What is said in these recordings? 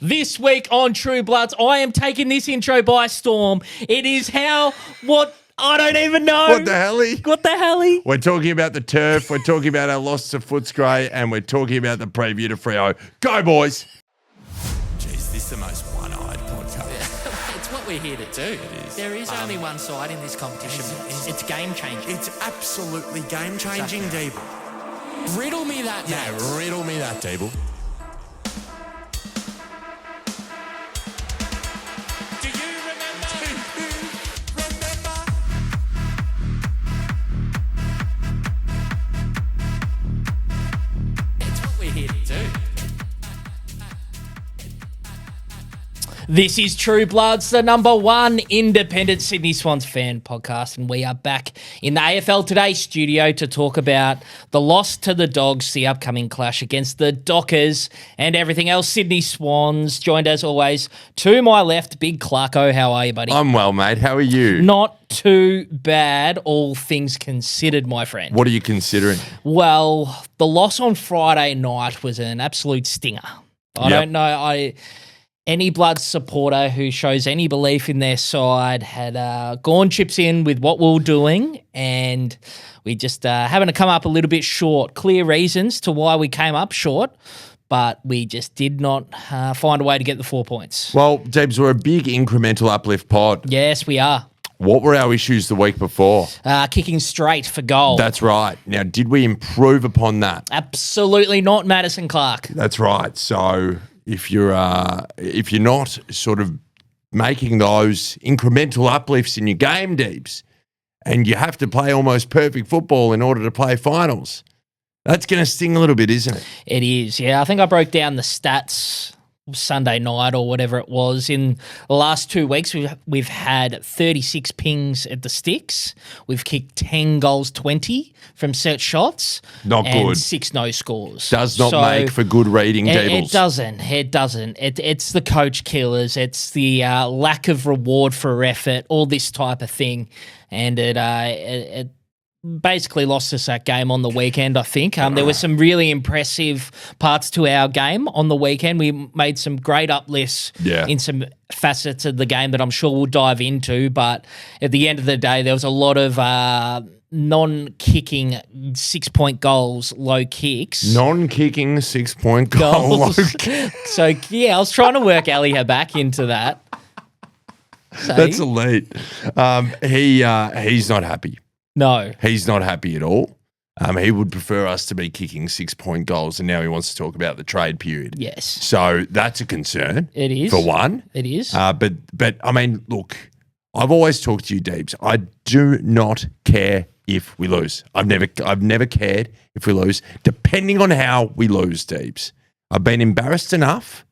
This week on True Bloods, I am taking this intro by storm. It is I don't even know. What the helly? What the helly? We're talking about the turf, we're talking about our loss to Footscray, and we're talking about the preview to Freo. Go, boys! Jeez, this is the most one-eyed podcast. It's what we're here to do. There is only one side in this competition. It's game-changing. It's absolutely game-changing, Deeble. Riddle me that, Mads. Yeah, riddle me that, Deeble. Do you remember? It's what we're here to do. This is True Bloods, the number one independent Sydney Swans fan podcast, and we are back in the AFL Today studio to talk about the loss to the Dogs, the upcoming clash against the Dockers, and everything else Sydney Swans. Joined as always to my left, Big Clarko. How are you, buddy? I'm well, mate. How are you? Not too bad, all things considered, my friend. What are you considering? Well, the loss on Friday night was an absolute stinger. I don't know. Any Blood supporter who shows any belief in their side had gone chips in with what we were doing, and we just happened to come up a little bit short. Clear reasons to why we came up short, but we just did not find a way to get the 4 points. Well, Deebs, we're a big incremental uplift pod. Yes, we are. What were our issues the week before? Kicking straight for goal. That's right. Now, did we improve upon that? Absolutely not, Madison Clark. That's right. So if you're not sort of making those incremental uplifts in your game, Deebs, and you have to play almost perfect football in order to play finals, that's going to sting a little bit, isn't it? It is, yeah. I think I broke down the stats Sunday night or whatever it was. In the last 2 weeks, we've had 36 pings at the sticks. We've kicked 10 goals, 20 from set shots. Not and good. 6 no scores. Does not make for good reading, Deebles. It doesn't. It doesn't. It's the coach killers. It's the lack of reward for effort, all this type of thing. And it basically lost us that game on the weekend, I think. There were some really impressive parts to our game on the weekend. We made some great uplifts in some facets of the game that I'm sure we'll dive into. But at the end of the day, there was a lot of non-kicking 6-point goals, low kicks. Non-kicking 6-point goal low kick. So, yeah, I was trying to work Ali back into that. So, That's elite. He's not happy. No. He's not happy at all. He would prefer us to be kicking 6-point goals, and now he wants to talk about the trade period. Yes. So that's a concern. It is. For one. It is. But I mean, look, I've always talked to you, Deebs. I do not care if we lose. I've never cared if we lose, depending on how we lose, Deebs. I've been embarrassed enough.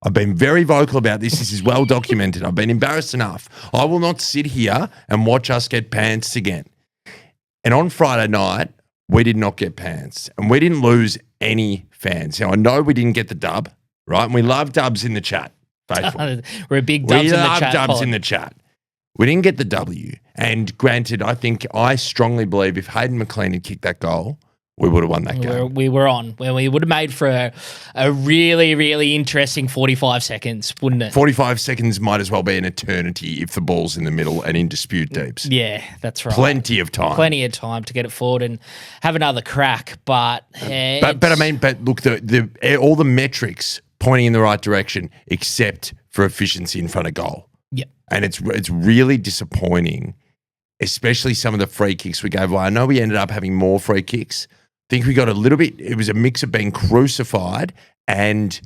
I've been very vocal about this. This is well documented. I've been embarrassed enough. I will not sit here and watch us get pantsed again. And on Friday night, we did not get pants, and we didn't lose any fans. Now, I know we didn't get the dub, right? And we love dubs in the chat, faithful. We're a big dubs in the chat. We love dubs in the chat. We didn't get the W. And granted, I strongly believe if Hayden McLean had kicked that goal, we would have won that game. We were on. We would have made for a really, really interesting 45 seconds, wouldn't it? 45 seconds might as well be an eternity if the ball's in the middle and in dispute, Deebs. Yeah, that's right. Plenty of time. Plenty of time to get it forward and have another crack. But look, all the metrics pointing in the right direction except for efficiency in front of goal. Yeah. And it's really disappointing, especially some of the free kicks we gave away. I know we ended up having more free kicks. I think we got a little bit, it was a mix of being crucified and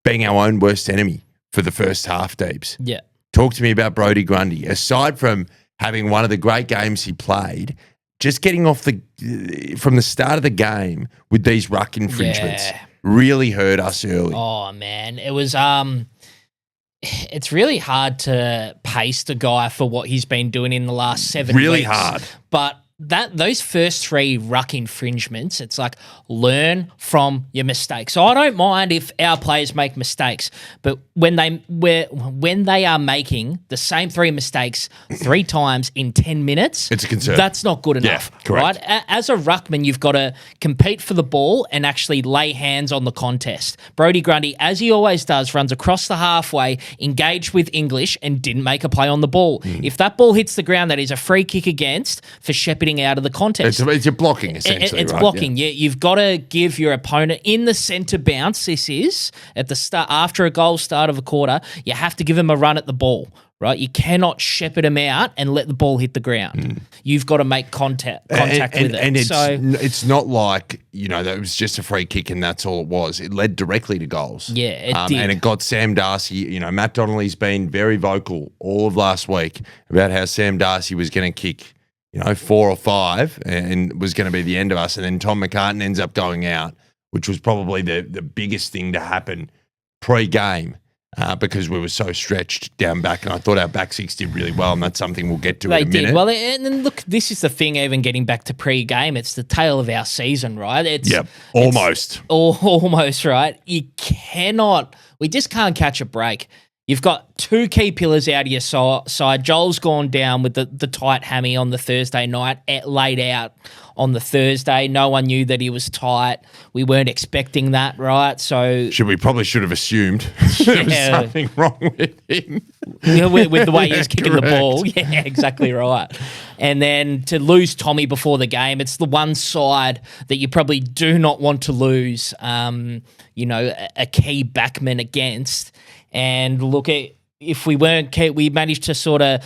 being our own worst enemy for the first half, Deebs. Yeah. Talk to me about Brodie Grundy. Aside from having one of the great games he played, just getting off from the start of the game with these ruck infringements really hurt us early. Oh, man. It was it's really hard to pace the guy for what he's been doing in the last 7 weeks. Really hard. But those first 3 ruck infringements, it's like learn from your mistakes. So I don't mind if our players make mistakes, but when they are making the same 3 mistakes 3 times in 10 minutes, it's a concern. That's not good enough, correct. right? As a ruckman, you've got to compete for the ball and actually lay hands on the contest. Brodie Grundy, as he always does, runs across the halfway, engaged with English, and didn't make a play on the ball. If that ball hits the ground, that is a free kick against for shepherding out of the contest. It's your blocking, essentially. It's right? blocking. You've got to give your opponent in the centre bounce. This is at the start after a goal start of a quarter. You have to give him a run at the ball. Right, you cannot shepherd him out and let the ball hit the ground. You've got to make contact with it. And it's not like, that it was just a free kick and that's all it was. It led directly to goals. Yeah, it did. And it got Sam Darcy. Matt Donnelly's been very vocal all of last week about how Sam Darcy was going to kick 4 or 5 and was going to be the end of us. And then Tom McCartan ends up going out, which was probably the biggest thing to happen pre-game. Because we were so stretched down back, and I thought our back 6 did really well, and that's something we'll get to in a minute. They did. Well, and then look, this is the thing, even getting back to pre-game, it's the tail of our season, right? Almost. Almost, right? We just can't catch a break. You've got 2 key pillars out of your side. Joel's gone down with the tight hammy on the Thursday night, laid out on the Thursday. No one knew that he was tight. We weren't expecting that, right? So we probably should have assumed there was something wrong with him. with the way he was kicking the ball. Yeah, exactly right. And then to lose Tommy before the game, it's the one side that you probably do not want to lose, a key backman against. And look, if we managed to sort of.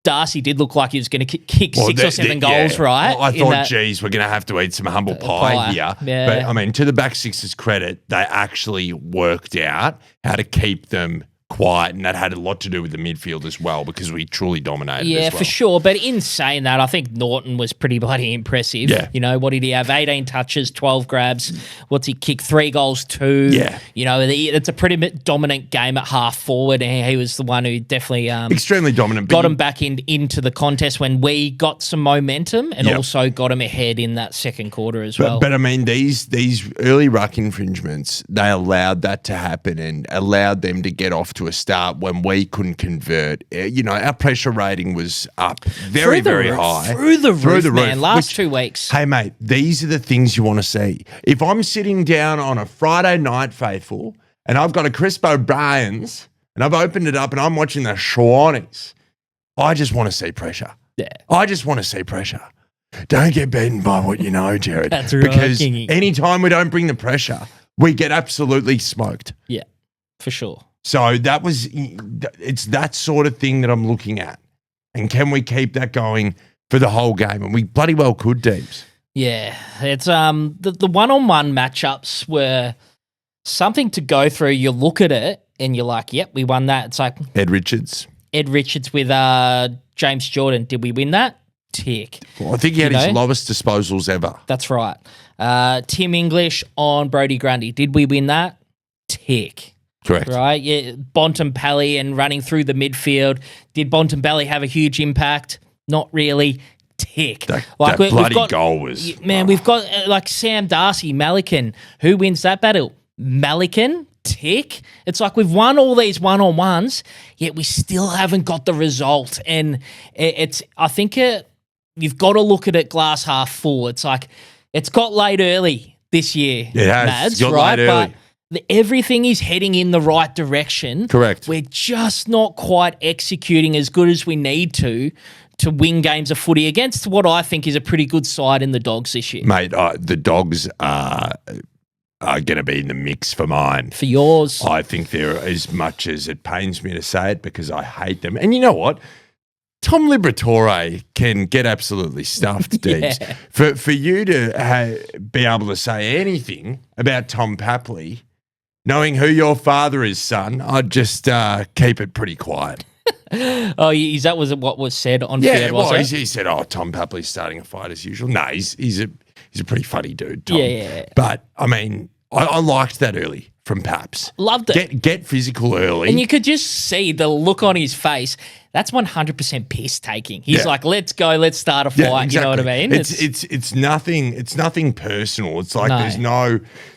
Darcy did look like he was going to kick 6 or 7 goals, right? Well, I thought, geez, we're going to have to eat some humble pie here. Yeah. But, to the back 6's credit, they actually worked out how to keep them quiet, and that had a lot to do with the midfield as well because we truly dominated as well. For sure. But in saying that, I think Norton was pretty bloody impressive. Yeah. What did he have? 18 touches, 12 grabs. What's he kick? 3 goals, 2. Yeah. It's a pretty dominant game at half forward, and he was the one who definitely extremely dominant. Got him back into the contest when we got some momentum and also got him ahead in that second quarter as well. But these early ruck infringements, they allowed that to happen and allowed them to get off to a start when we couldn't convert. Our pressure rating was up very, very high. Through the roof, man. Last 2 weeks. Hey, mate, these are the things you want to see. If I'm sitting down on a Friday night, Faithful, and I've got a Crisp O'Brien's and I've opened it up and I'm watching the Schwannies, I just want to see pressure. Yeah. I just want to see pressure. Don't get beaten by what you know, Jared. That's right, because Kingy. anytime we don't bring the pressure, we get absolutely smoked. Yeah, for sure. So it's that sort of thing that I'm looking at. And can we keep that going for the whole game? And we bloody well could, Deebs. Yeah, it's the one-on-one matchups were something to go through. You look at it and you're like, yep, we won that. It's like Ed Richards with James Jordan. Did we win that? Tick. Well, I think he had his lowest disposals ever. That's right. Tim English on Brodie Grundy. Did we win that? Tick. Correct. Right? Yeah. Bontempelli and running through the midfield. Did Bontempelli have a huge impact? Not really. Tick. That bloody goal was... Man, we've got Sam Darcy, Malikan. Who wins that battle? Malikan? Tick. It's like we've won all these one-on-ones, yet we still haven't got the result. And I think you've got to look at it glass half full. It's like it's got late early this year. It has. Mads, it's got right? late early. But everything is heading in the right direction. Correct. We're just not quite executing as good as we need to win games of footy against what I think is a pretty good side in the Dogs this year. Mate, the Dogs are going to be in the mix for mine. For yours. I think they're, as much as it pains me to say it because I hate them. And you know what? Tom Liberatore can get absolutely stuffed, Deebs. Yeah. For you to be able to say anything about Tom Papley, knowing who your father is, son, I'd just keep it pretty quiet. Oh, that was what was said on Field, was it? He said, Tom Papley's starting a fight as usual. No, he's a pretty funny dude, Tom. Yeah. But, I mean, I liked that early. from Paps. Loved it. Get physical early. And you could just see the look on his face. That's 100% piss taking. He's like, let's go, let's start a fight. Yeah, exactly. You know what I mean? It's nothing personal. It's like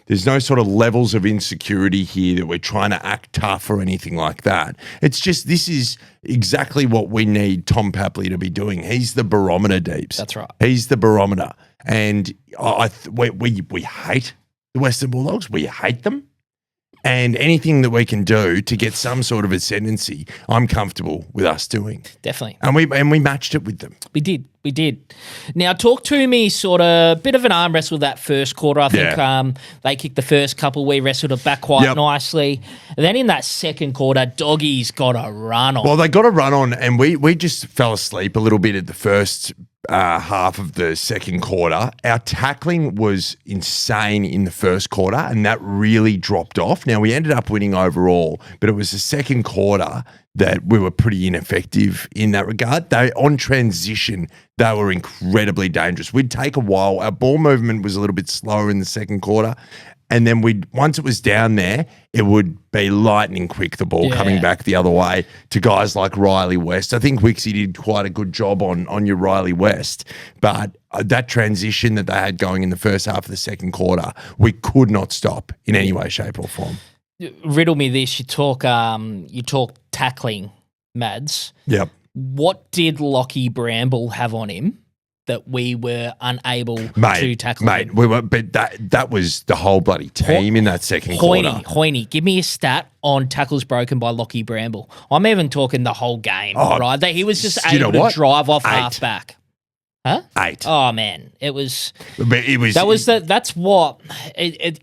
there's no sort of levels of insecurity here that we're trying to act tough or anything like that. It's just this is exactly what we need Tom Papley to be doing. He's the barometer, Deeps. That's right. He's the barometer. And we hate the Western Bulldogs. We hate them. And anything that we can do to get some sort of ascendancy, I'm comfortable with us doing. Definitely. And we matched it with them. We did. Now, talk to me sort of bit of an arm wrestle that first quarter. I think they kicked the first couple. We wrestled it back quite nicely. And then in that second quarter, Doggies got a run on. Well, they got a run on, and we just fell asleep a little bit at the first half of the second quarter. Our tackling was insane in the first quarter, and that really dropped off. Now, we ended up winning overall, but it was the second quarter that we were pretty ineffective in that regard. On transition, they were incredibly dangerous. We'd take a while. Our ball movement was a little bit slower in the second quarter. And then once it was down there, it would be lightning quick, the ball coming back the other way to guys like Riley West. I think Wixie did quite a good job on your Riley West. But that transition that they had going in the first half of the second quarter, we could not stop in any way, shape or form. Riddle me this. You talk tackling, Mads. Yep. What did Lockie Bramble have on him that we were unable to tackle him? But that was the whole bloody team in that second quarter. Hoynie, give me a stat on tackles broken by Lockie Bramble. I'm even talking the whole game, right? He was just able to drive off half-back. Huh? 8. Oh man, it was. That's what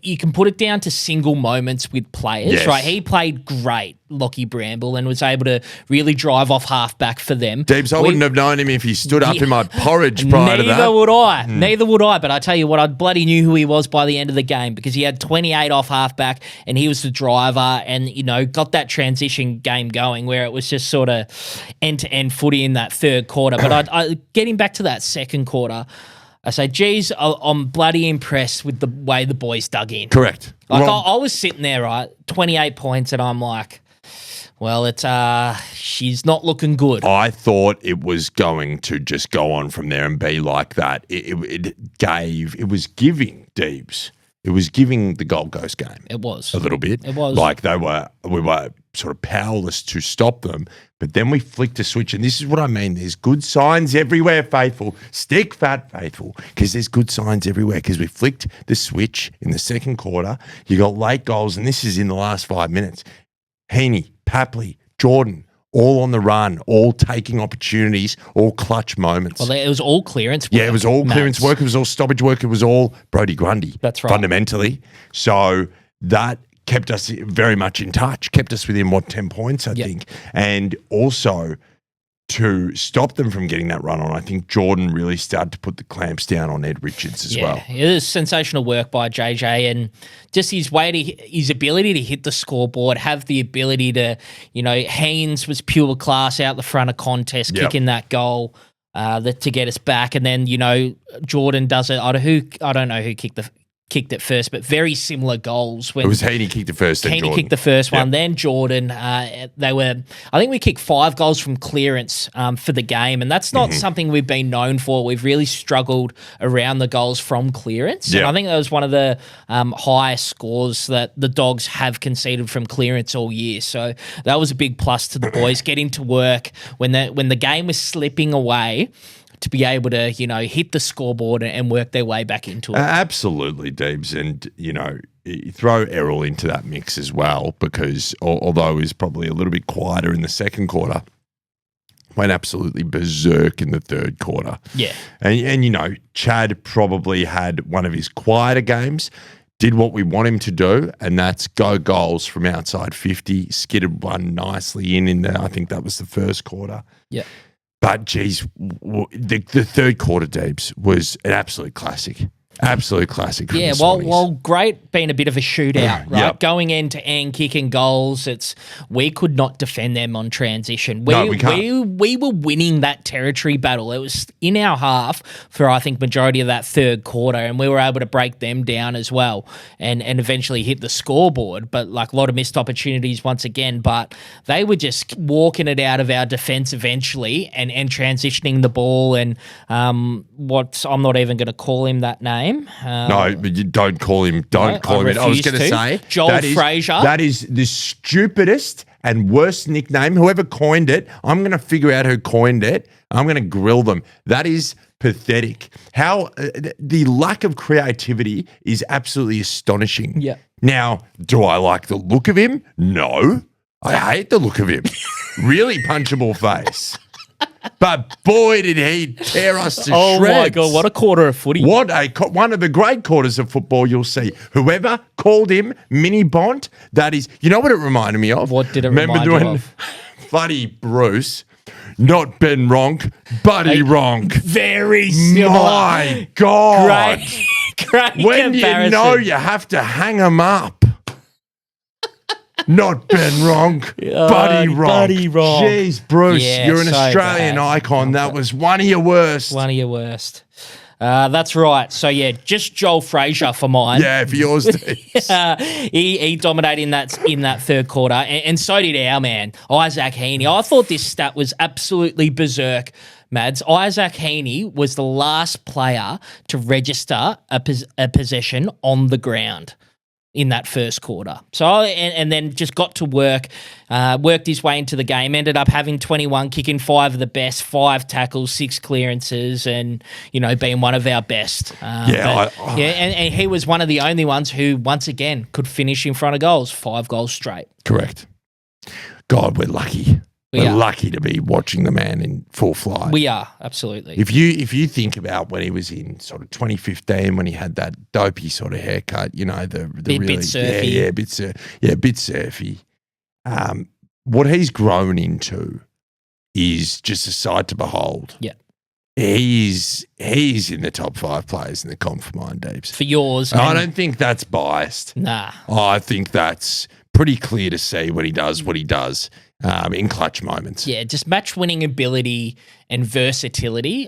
you can put it down to single moments with players, right? He played great, Lockie Bramble, and was able to really drive off halfback for them. Deebs, I wouldn't have known him if he stood up in my porridge prior to that. Neither would I. But I tell you what, I bloody knew who he was by the end of the game because he had 28 off halfback, and he was the driver, and got that transition game going where it was just sort of end-to-end footy in that third quarter. But I getting back to that second quarter, I say, geez, I'm bloody impressed with the way the boys dug in. Correct. Like I was sitting there, right, 28 points, and I'm like, well, she's not looking good. I thought it was going to just go on from there and be like that. It was giving Deebs. It was giving the Gold Coast game. It was. A little bit. It was. Like we were sort of powerless to stop them. But then we flicked a switch. And this is what I mean. There's good signs everywhere, faithful. Stick fat, faithful. Because there's good signs everywhere. Because we flicked the switch in the second quarter. You got late goals. And this is in the last 5 minutes. Heaney, Papley, Jordan, all on the run, all taking opportunities, all clutch moments. Well, it was all clearance work. Yeah, it was all clearance work. It was all stoppage work. It was all Brodie Grundy. That's right. Fundamentally. So that kept us very much in touch, kept us within, 10 points, I think. And also to stop them from getting that run on, I think Jordan really started to put the clamps down on Ed Richards as well. It was sensational work by JJ, and just his ability to hit the scoreboard, have the ability to, Haynes was pure class out the front of contest, kicking that goal to get us back, and then Jordan does it. I don't know who kicked it first, but very similar goals. When it was Heaney kicked the first, then Jordan kicked the first one, then Jordan. I think we kicked 5 goals from clearance for the game, and that's not something we've been known for. We've really struggled around the goals from clearance, and I think that was one of the highest scores that the Dogs have conceded from clearance all year. So that was a big plus to the boys getting to work when the game was slipping away, to be able to, hit the scoreboard and work their way back into it. Absolutely, Deebs. And, you throw Errol into that mix as well because although he's probably a little bit quieter in the second quarter, went absolutely berserk in the third quarter. Yeah. And Chad probably had one of his quieter games, did what we want him to do, and that's go goals from outside 50, skidded one nicely in there. I think that was the first quarter. Yeah. But, geez, the third quarter, Deebs, was an absolute classic. Absolute classic. From Yeah, the well, Swannies. great being a bit of a shootout, right? Yep. Going end to end, kicking goals. We could not defend them on transition. No, we can't. We were winning that territory battle. It was in our half for I think majority of that third quarter, and we were able to break them down as well, and eventually hit the scoreboard. But like a lot of missed opportunities once again. But they were just walking it out of our defense eventually, and transitioning the ball, and what I'm not even going to call him that name. No, but you don't call him. Don't call him. I was refuse going to say Joel Frazier. That is the stupidest and worst nickname. Whoever coined it, I'm going to figure out who coined it. I'm going to grill them. That is pathetic. How the lack of creativity is absolutely astonishing. Yeah. Now, do I like the look of him? No, I hate the look of him. Really punchable face. But boy, did he tear us to shreds. Oh my God, what a quarter of footy. One of the great quarters of football you'll see. Whoever called him Mini Bont, that is, you know what it reminded me of? What did it remind you of? Bloody Bruce, not Ben Ronk, Buddy Ronk. Very similar. My God. Great When you comparison. know you have to hang him up. Not Ben Ronk, Buddy Ronk. Buddy Ronk. Jeez, Bruce, Yeah, you're an so Australian bad. icon. That was one of your worst. One of your worst. That's right. So, yeah, just Joel Frazier for mine. Yeah, for yours, Deebs. He dominated in that third quarter, and so did our man, Isaac Heaney. I thought this stat was absolutely berserk, Mads. Isaac Heaney was the last player to register a possession on the ground in that first quarter. So, and then just got to work, worked his way into the game, ended up having 21, kicking 5 of the best, 5 tackles, 6 clearances, and, being one of our best. And he was one of the only ones who, once again, could finish in front of goals, 5 goals straight. Correct. God, we're lucky. We We're are. lucky to be watching the man in full flight. We are, absolutely. If you think about when he was in sort of 2015, when he had that dopey sort of haircut, the Bit really surfy. bit surfy. What he's grown into is just a sight to behold. Yeah. He's in the top 5 players in the comp for mine, Deebs. For yours. I and- don't think that's biased. Nah. I think that's pretty clear to see when he does what he does in clutch moments. Yeah, just match winning ability and versatility.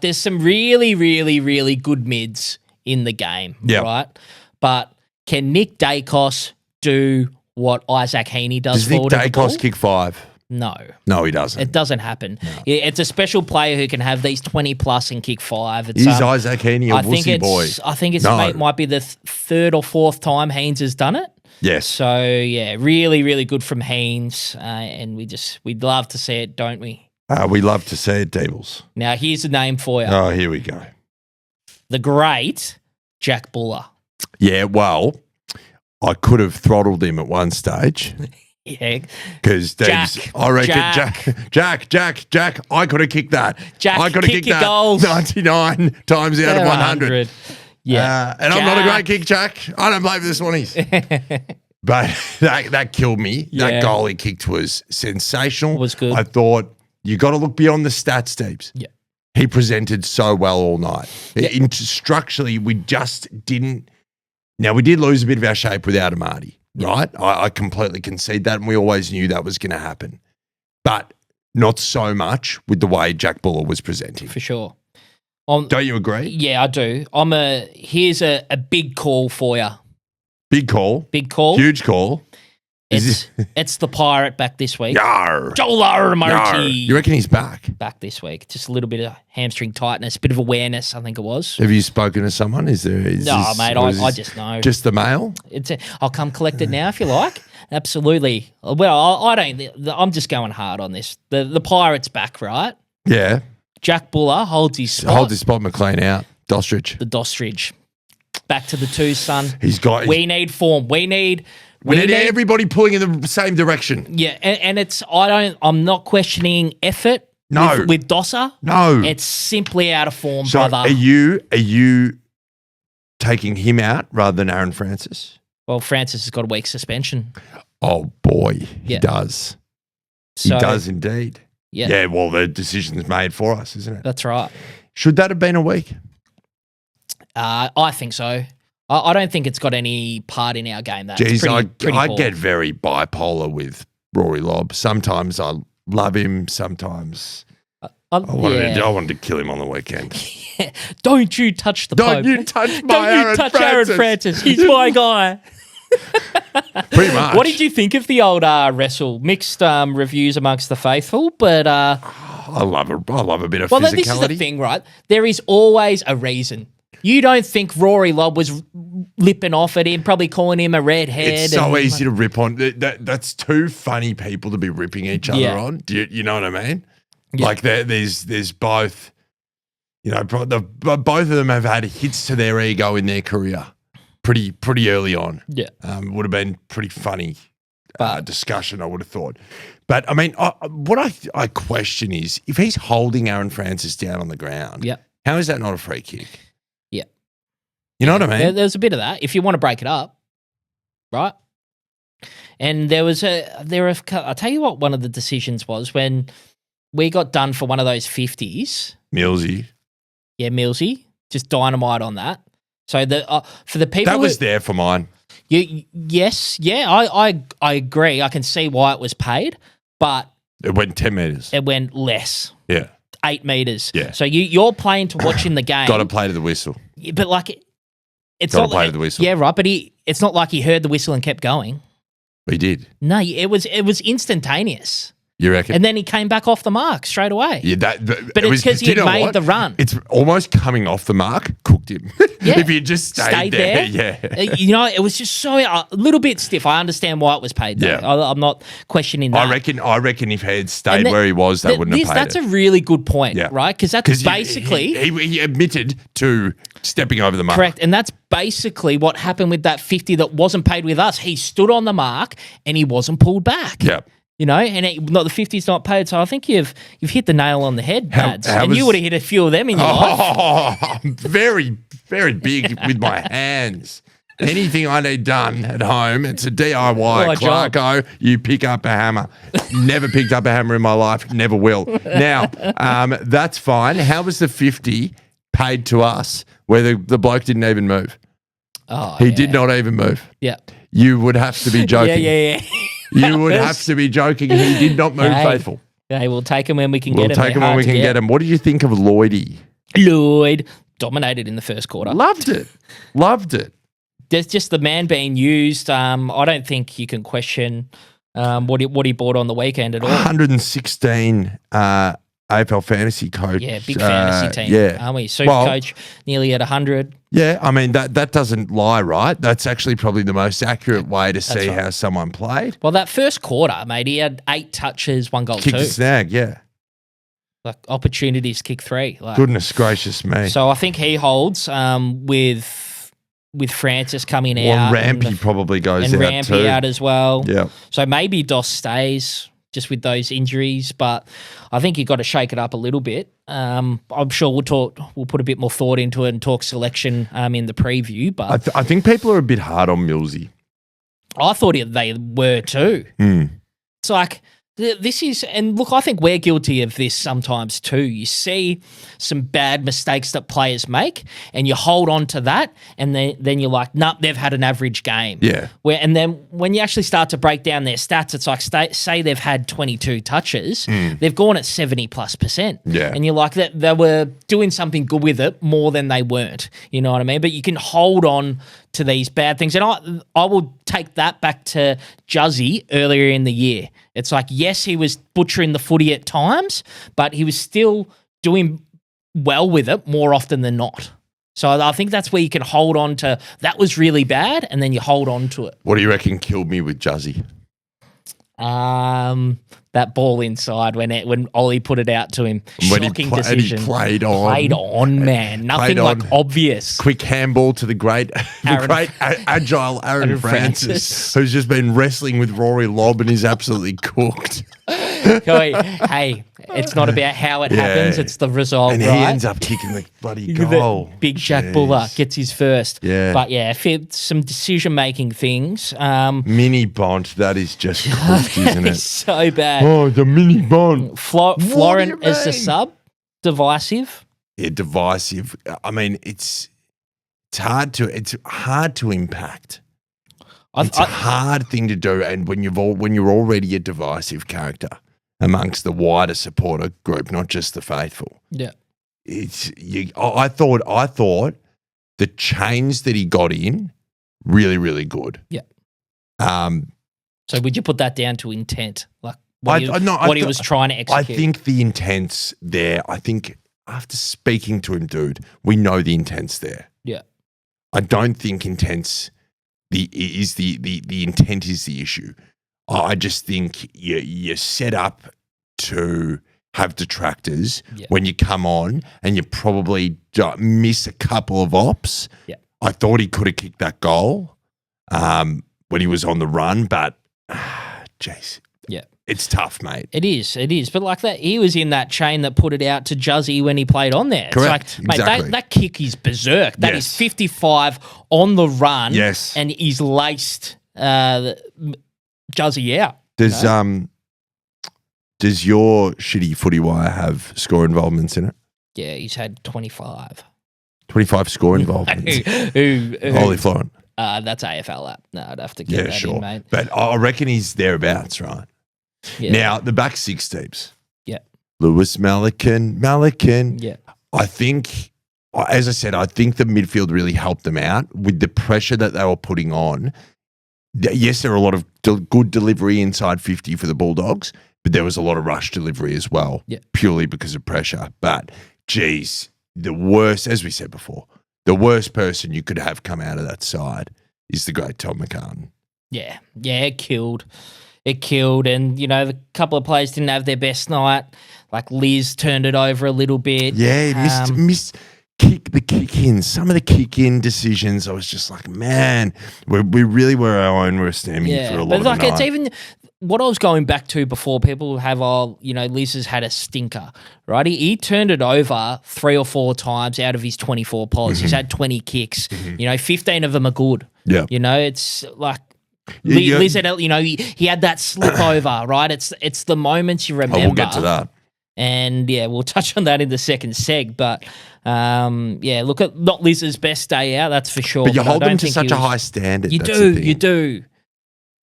There's some really, really, really good mids in the game, Yep. right? But can Nick Dacos do what Isaac Heaney does Does Nick forward of the ball? Dacos kick 5? No. No, he doesn't. It doesn't happen. Yeah, it's a special player who can have these 20 plus and kick 5. It's, Is Isaac Heaney a I think wussy boy? I think it's No. might be the third or fourth time Haynes has done it. Yes. So yeah, really, really good from Haynes, and we'd love to see it, don't we? We love to see it, Deebles. Now here's a name for you: Oh, here we go. the great Jack Buller. Yeah, well, I could have throttled him at one stage Yeah, because Jack, I reckon Jack, I could have kicked that. Jack, I could have kick kicked your that goals. 99 times out of 100. Yeah, And I'm not a great kick, Jack. I don't blame the Swannies. But that killed me. Yeah. That goal he kicked was sensational. Was good. I thought, you got to look beyond the stats, Deebs. Yeah. He presented so well all night. Structurally, we just didn't. Now, we did lose a bit of our shape without Amadi, right? I completely concede that, and we always knew that was going to happen. But not so much with the way Jack Buller was presenting. for sure. Don't you agree? Yeah, I do. Here's a big call for you. Big call. Big call. Huge call. It's the Pirate back this week. Yar. Joel Yar. Murty. You reckon he's back? Back this week. Just a little bit of hamstring tightness, bit of awareness, I think it was. Have you spoken to someone? Mate, I just know. Just the mail? I'll come collect it now if you like. Absolutely. Well, I don't. I'm just going hard on this. The Pirate's back, right? Yeah. Jack Buller holds his spot. Hold his spot, McLean out. Dostrich. The Dostridge. Back to the 2, son. He's got. We need form. We need everybody pulling in the same direction. Yeah, and I'm not questioning effort. No. With Dosser. No. It's simply out of form, So brother. are you taking him out rather than Aaron Francis? Well, Francis has got a week suspension. Oh boy, he Yeah. does. So, He does indeed. Yeah. Yeah, well, the decision's made for us, isn't it? That's right. Should that have been a week? I think so. I don't think it's got any part in our game. That's Jeez, pretty I poor. get very bipolar with Rory Lobb. Sometimes I love him. Sometimes I wanted to kill him on the weekend. Don't you touch the Don't Pope. you touch Aaron Francis. He's my guy. Pretty much. What did you think of the old wrestle? Mixed reviews amongst the faithful, but I love a bit of well, physicality. this is the thing, right? There is always a reason. You don't think Rory Lobb was lipping off at him, probably calling him a redhead. It's so easy to rip on. That's two funny people to be ripping each other on. Do you know what I mean? Yeah. Like there's both. You know, both of them have had hits to their ego in their career pretty early on. Yeah, would have been pretty funny discussion, I would have thought. But I mean, what I question is if he's holding Aaron Francis down on the ground. Yeah, how is that not a free kick? Yeah, you know what I mean. There's a bit of that if you want to break it up, right? And I'll tell you what one of the decisions was when we got done for one of those 50s. Millsy. Yeah, Millsy. Just dynamite on that. So for the people that was there for mine. Yes, yeah, I agree. I can see why it was paid, but it went 10 meters. It went less. Yeah, 8 meters. Yeah. So you're playing to watching the game. Got to play to the whistle. But like, it's Got not to play like, to the whistle. Yeah, right. But it's not like he heard the whistle and kept going. He did. No, it was instantaneous. You reckon? And then he came back off the mark straight away. Yeah, but it's because he had made the run. It's almost coming off the mark, cooked him. Yeah. If he just stayed there. Yeah. You know, it was just so a little bit stiff. I understand why it was paid. Though. Yeah. I'm not questioning that. I reckon if he had stayed where he was, they wouldn't have paid That's it. a really good point, Yeah. right? Because that's basically... He admitted to stepping over the mark. Correct. And that's basically what happened with that 50 that wasn't paid with us. He stood on the mark and he wasn't pulled back. Yeah. You know, and the 50's not paid. So I think you've hit the nail on the head, Mads. And you would have hit a few of them in your life. I'm very, very big with my hands. Anything I need done at home, it's a DIY. Clarko, you pick up a hammer. Never picked up a hammer in my life. Never will. Now, that's fine. How was the 50 paid to us where the bloke didn't even move? He did not even move. Yeah. You would have to be joking. Yeah. You would have to be joking. He did not move, faithful. Hey, we'll take him when we can get him. We'll take him when we can get him. What did you think of Lloydie? Lloyd dominated in the first quarter. Loved it. There's just the man being used. I don't think you can question what he bought on the weekend at all. 116 AFL fantasy coach. Yeah, big fantasy team. Yeah. Aren't we? Super coach nearly at 100. Yeah, I mean, that doesn't lie, right? That's actually probably the most accurate way to see how someone played. Well, that first quarter, mate, he had 8 touches, 1 goal, Kicked 2. a snag, yeah. Like opportunities, kick 3. Like, goodness gracious me. So I think he holds with Francis coming out. Well, Rampy probably goes out and Rampy too. out as well. Yeah. So maybe Doss stays just with those injuries, but I think you've got to shake it up a little bit. I'm sure we'll put a bit more thought into it and talk selection in the preview. But I think people are a bit hard on Millsy. I thought they were too. It's like this is, and look, I think we're guilty of this sometimes too. You see some bad mistakes that players make, and you hold on to that, and then you're like, nah, they've had an average game. Yeah. And then when you actually start to break down their stats, it's like say they've had 22 touches, they've gone at 70+%. Yeah. And you're like, that they were doing something good with it more than they weren't. You know what I mean? But you can hold on to these bad things. And I will take that back to Juzzy earlier in the year. It's like, yes, he was butchering the footy at times, but he was still doing well with it more often than not. So I think that's where you can hold on to, that was really bad, and then you hold on to it. What do you reckon killed me with Juzzy? That ball inside when Ollie put it out to him. Shocking decision. And he played on, man. Nothing like obvious. Quick handball to the great agile Aaron Francis, who's just been wrestling with Rory Lobb and is absolutely cooked. Hey, it's not about how it happens, it's the result, and right? he ends up kicking the bloody goal. Big Jack Buller gets his first. Yeah. But yeah, some decision-making things. Mini Bont, that is just cooked, isn't it? It's so bad. Oh, the Mini Bont. Florent as the sub, divisive. Yeah, divisive. I mean, it's It's hard to impact. It's I a hard thing to do, and when you're already a divisive character amongst the wider supporter group, not just the faithful. yeah. I thought the change that he got in really, really good. Yeah. Um, So would you put that down to intent, like I what he was trying to execute? I think the intent's there. I think after speaking to him, dude, we know the intent's there. Yeah. I don't think the intent is the issue. I just think you're set up to have detractors when you come on, and you probably miss a couple of ops. Yeah. I thought he could have kicked that goal when he was on the run, but jeez. Yeah. It's tough, mate. It is. But like that, he was in that chain that put it out to Juzzy when he played on there. Correct. It's like, mate, Exactly. that kick is berserk. That is 55 on the run. Yes. And he's laced Juzzy out. Does your shitty footy wire have score involvements in it? Yeah, he's had 25. 25 score involvements. Holy Florent. That's AFL app. No, I'd have to get that in, mate. But I reckon he's thereabouts, right? Yeah. Now, the back six teams. Yeah. Lewis, Malikan. Yeah. I think, as I said, I think the midfield really helped them out with the pressure that they were putting on. Yes, there were a lot of good delivery inside 50 for the Bulldogs, but there was a lot of rush delivery as well, purely because of pressure. But, geez, the worst, as we said before, the worst person you could have come out of that side is the great Tom McCartan. Yeah. Yeah, it killed. And, you know, the couple of players didn't have their best night. Like Liz turned it over a little bit. Yeah, missed the kick-ins. Some of the kick-in decisions, I was just like, man, we really were our own worst enemy for a lot of the night. It's even what I was going back to before. People have, Liz has had a stinker, right? He turned it over 3 or 4 times out of his 24 pods. He's had 20 kicks. 15 of them are good. Yeah. It's like, Liz had, he had that slip over, right? It's the moments you remember. We'll get to that. And we'll touch on that in the second seg. But look at not Liz's best day out, that's for sure. But you hold them to such a high standard. You do.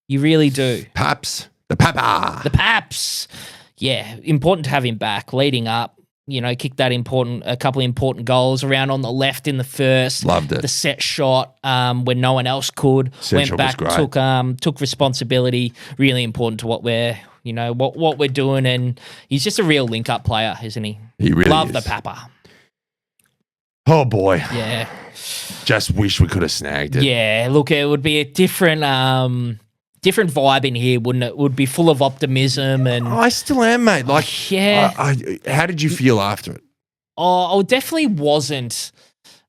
You really do. Paps. The Paps. Yeah, important to have him back leading up. Kicked that a couple of important goals around on the left in the first. Loved it. The set shot when no one else could. Went back, took responsibility. Really important to what we're what we're doing, and he's just a real link-up player, isn't he? He really Love is. the Papa. Oh boy. Yeah. Just wish we could have snagged it. Yeah. Look, it would be a different vibe in here, wouldn't it? It would be full of optimism and. I still am, mate. Like, yeah. How did you feel after it? Oh, I definitely wasn't.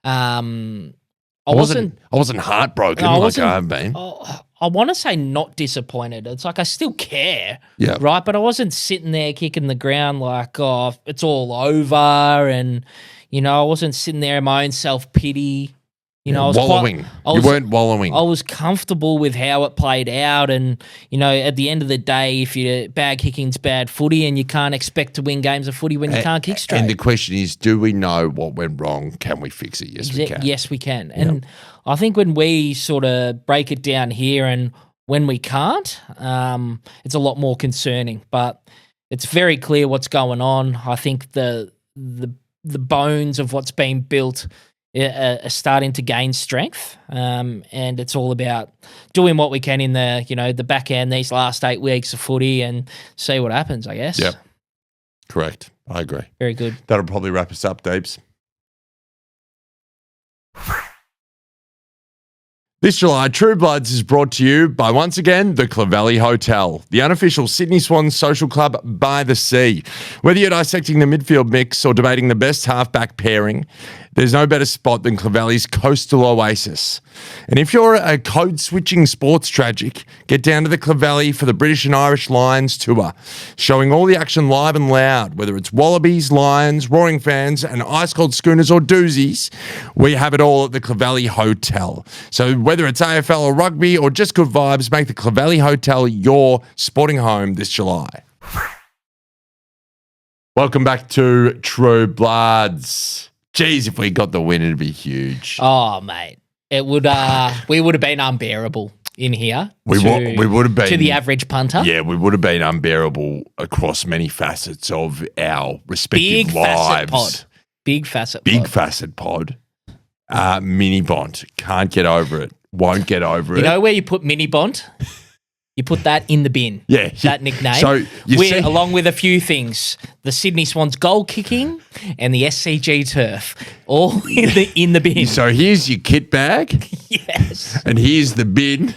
I wasn't heartbroken I've been. I want to say not disappointed. It's like I still care, yeah, right? But I wasn't sitting there kicking the ground like, oh, it's all over, and I wasn't sitting there in my own self-pity. I was wallowing. You weren't wallowing. I was comfortable with how it played out, and at the end of the day, if bad kicking's bad footy, and you can't expect to win games of footy when you can't kick straight. And the question is, do we know what went wrong? Can we fix it? Yes, we can. Yes, we can. And I think when we sort of break it down here, and when we can't, it's a lot more concerning. But it's very clear what's going on. I think the bones of what's been built are starting to gain strength, and it's all about doing what we can in the back end these last 8 weeks of footy and see what happens, I guess. Yep. Correct. I agree. Very good. That'll probably wrap us up, Deebs. This July, True Bloods is brought to you by, once again, the Clovelly Hotel, the unofficial Sydney Swans social club by the sea. Whether you're dissecting the midfield mix or debating the best halfback pairing, there's no better spot than Clovelly's coastal oasis. And if you're a code-switching sports tragic, get down to the Clovelly for the British and Irish Lions tour, showing all the action live and loud, whether it's Wallabies, Lions, Roaring Fans, and ice-cold schooners or doozies, we have it all at the Clovelly Hotel. So whether it's AFL or rugby or just good vibes, make the Clovelly Hotel your sporting home this July. Welcome back to True Bloods. Geez, if we got the win, it'd be huge. Oh, mate. It would. We would have been unbearable in here. We would have been to the average punter. Yeah, we would have been unbearable across many facets of our respective lives. Big facet pod. Mini Bond. Can't get over it. Won't get over it. You know where you put Mini Bond? You put that in the bin. Yeah. That nickname. So along with a few things, the Sydney Swans goal kicking and the SCG turf, all in the bin. So here's your kit bag. Yes. And here's the bin.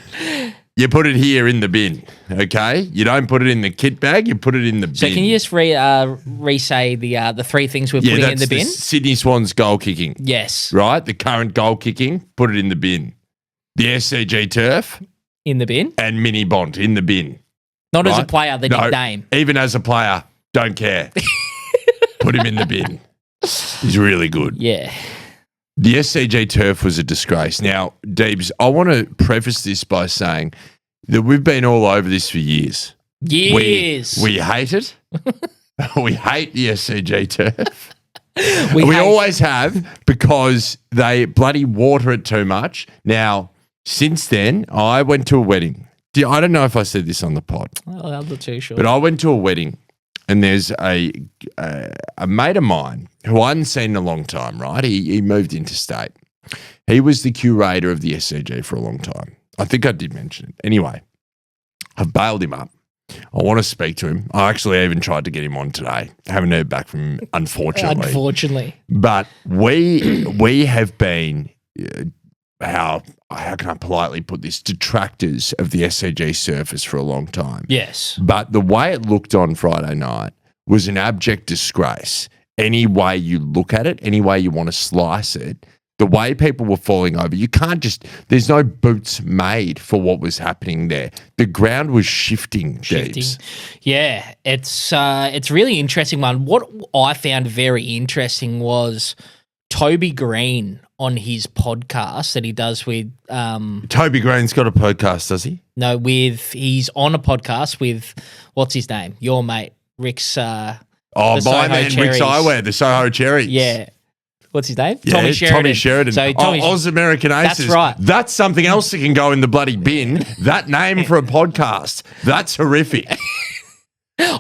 You put it here in the bin, okay? You don't put it in the kit bag. You put it in the bin. So can you just re-say the three things we're putting in the bin? Sydney Swans goal kicking. Yes. Right? The current goal kicking, put it in the bin. The SCG turf. In the bin? And Mini Bond in the bin. Not as a player, the nickname. Even as a player, don't care. Put him in the bin. He's really good. Yeah. The SCG turf was a disgrace. Now, Deebs, I want to preface this by saying that we've been all over this for years. Years. We hate it. We hate the SCG turf. We always have because they bloody water it too much. Now, since then, I went to a wedding. I don't know if I said this on the pod. Well, I'm not too sure. But I went to a wedding and there's a mate of mine who I hadn't seen in a long time, right? He moved interstate. He was the curator of the SCG for a long time. I think I did mention it. Anyway, I've bailed him up. I want to speak to him. I actually even tried to get him on today. I haven't heard back from him, unfortunately. But we have been... how can I politely put this, detractors of the SCG surface for a long time. Yes. But the way it looked on Friday night was an abject disgrace. Any way you look at it, any way you want to slice it, the way people were falling over, you can't just, there's no boots made for what was happening there. The ground was shifting. Deebs. Yeah, it's really interesting one. What I found very interesting was Toby Green on his podcast that he does with Toby Green's got a podcast, does he? No, he's on a podcast with what's his name? Your mate, Rick's my man Rick's Eyewear, the Soho Cherries. Yeah. What's his name? Yeah, Tommy Sheridan. So Oz American Aces. That's right. That's something else that can go in the bloody bin. That name for a podcast. That's horrific.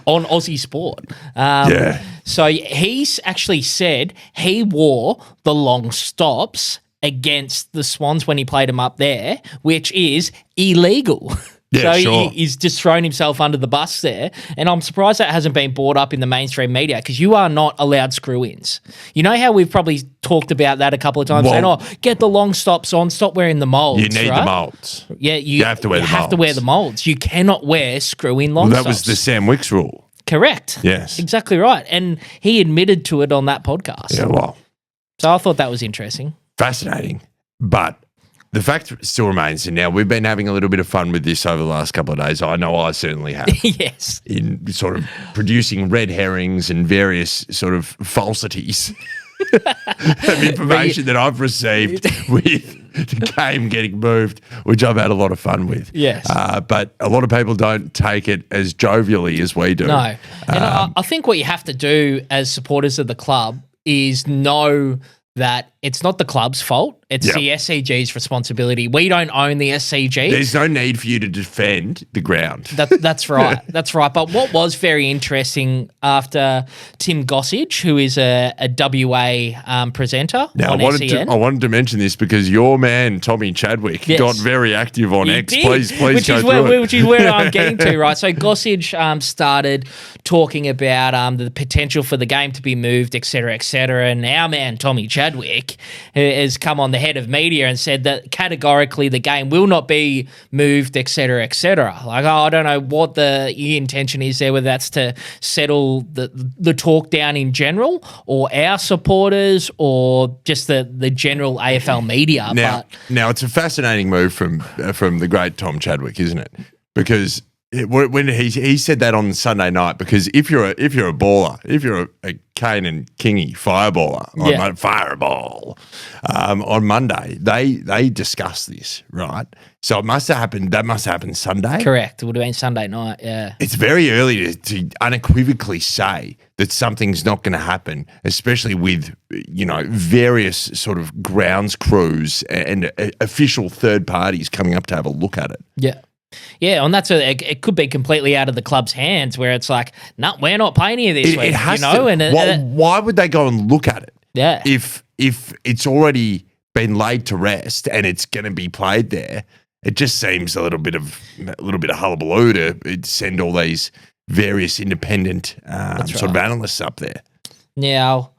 On Aussie Sport. Yeah. So he's actually said he wore the long stops against the Swans when he played them up there, which is illegal. Yeah, so sure. He's just thrown himself under the bus there. And I'm surprised that hasn't been brought up in the mainstream media because you are not allowed screw-ins. You know how we've probably talked about that a couple of times, saying, get the long stops on, stop wearing the molds. You need the molds. Yeah, you have to wear the molds. You have to wear the molds. You cannot wear screw-in long stops. That was the Sam Wicks rule. Correct. Yes. Exactly right. And he admitted to it on that podcast. Yeah, well. So I thought that was interesting. Fascinating. But the fact still remains, and now we've been having a little bit of fun with this over the last couple of days. I know I certainly have. Yes. In sort of producing red herrings and various sort of falsities of information that I've received with the game getting moved, which I've had a lot of fun with. Yes. But a lot of people don't take it as jovially as we do. No. And I think what you have to do as supporters of the club is know that it's not the club's fault. It's the SCG's responsibility. We don't own the SCG. There's no need for you to defend the ground. That's right. That's right. But what was very interesting after Tim Gossage, who is a WA presenter on SEN. I wanted to mention this because your man, Tommy Chadwick, got very active on X. Did. Please go through it. Which is where I'm getting to, right? So Gossage started talking about the potential for the game to be moved, et cetera, and our man, Tommy Chadwick, has come on the head of media and said that categorically the game will not be moved, et cetera, Like, I don't know what the intention is there, whether that's to settle the talk down in general or our supporters or just the general AFL media. Now it's a fascinating move from the great Tom Chadwick, isn't it? Because when he said that on Sunday night, because if you're a baller, if you're a Kane and Kingy fireballer, fireball, on Monday, they discussed this, right? So it must have happened. That must have happened Sunday. Correct. It would have been Sunday night. Yeah. It's very early to unequivocally say that something's not going to happen, especially with various sort of grounds crews and official third parties coming up to have a look at it. Yeah. Yeah, and it could be completely out of the club's hands where it's like, no, we're not paying you this week, why would they go and look at it? Yeah. If it's already been laid to rest and it's going to be played there, it just seems a little bit of hullabaloo to send all these various independent sort of analysts up there. Now,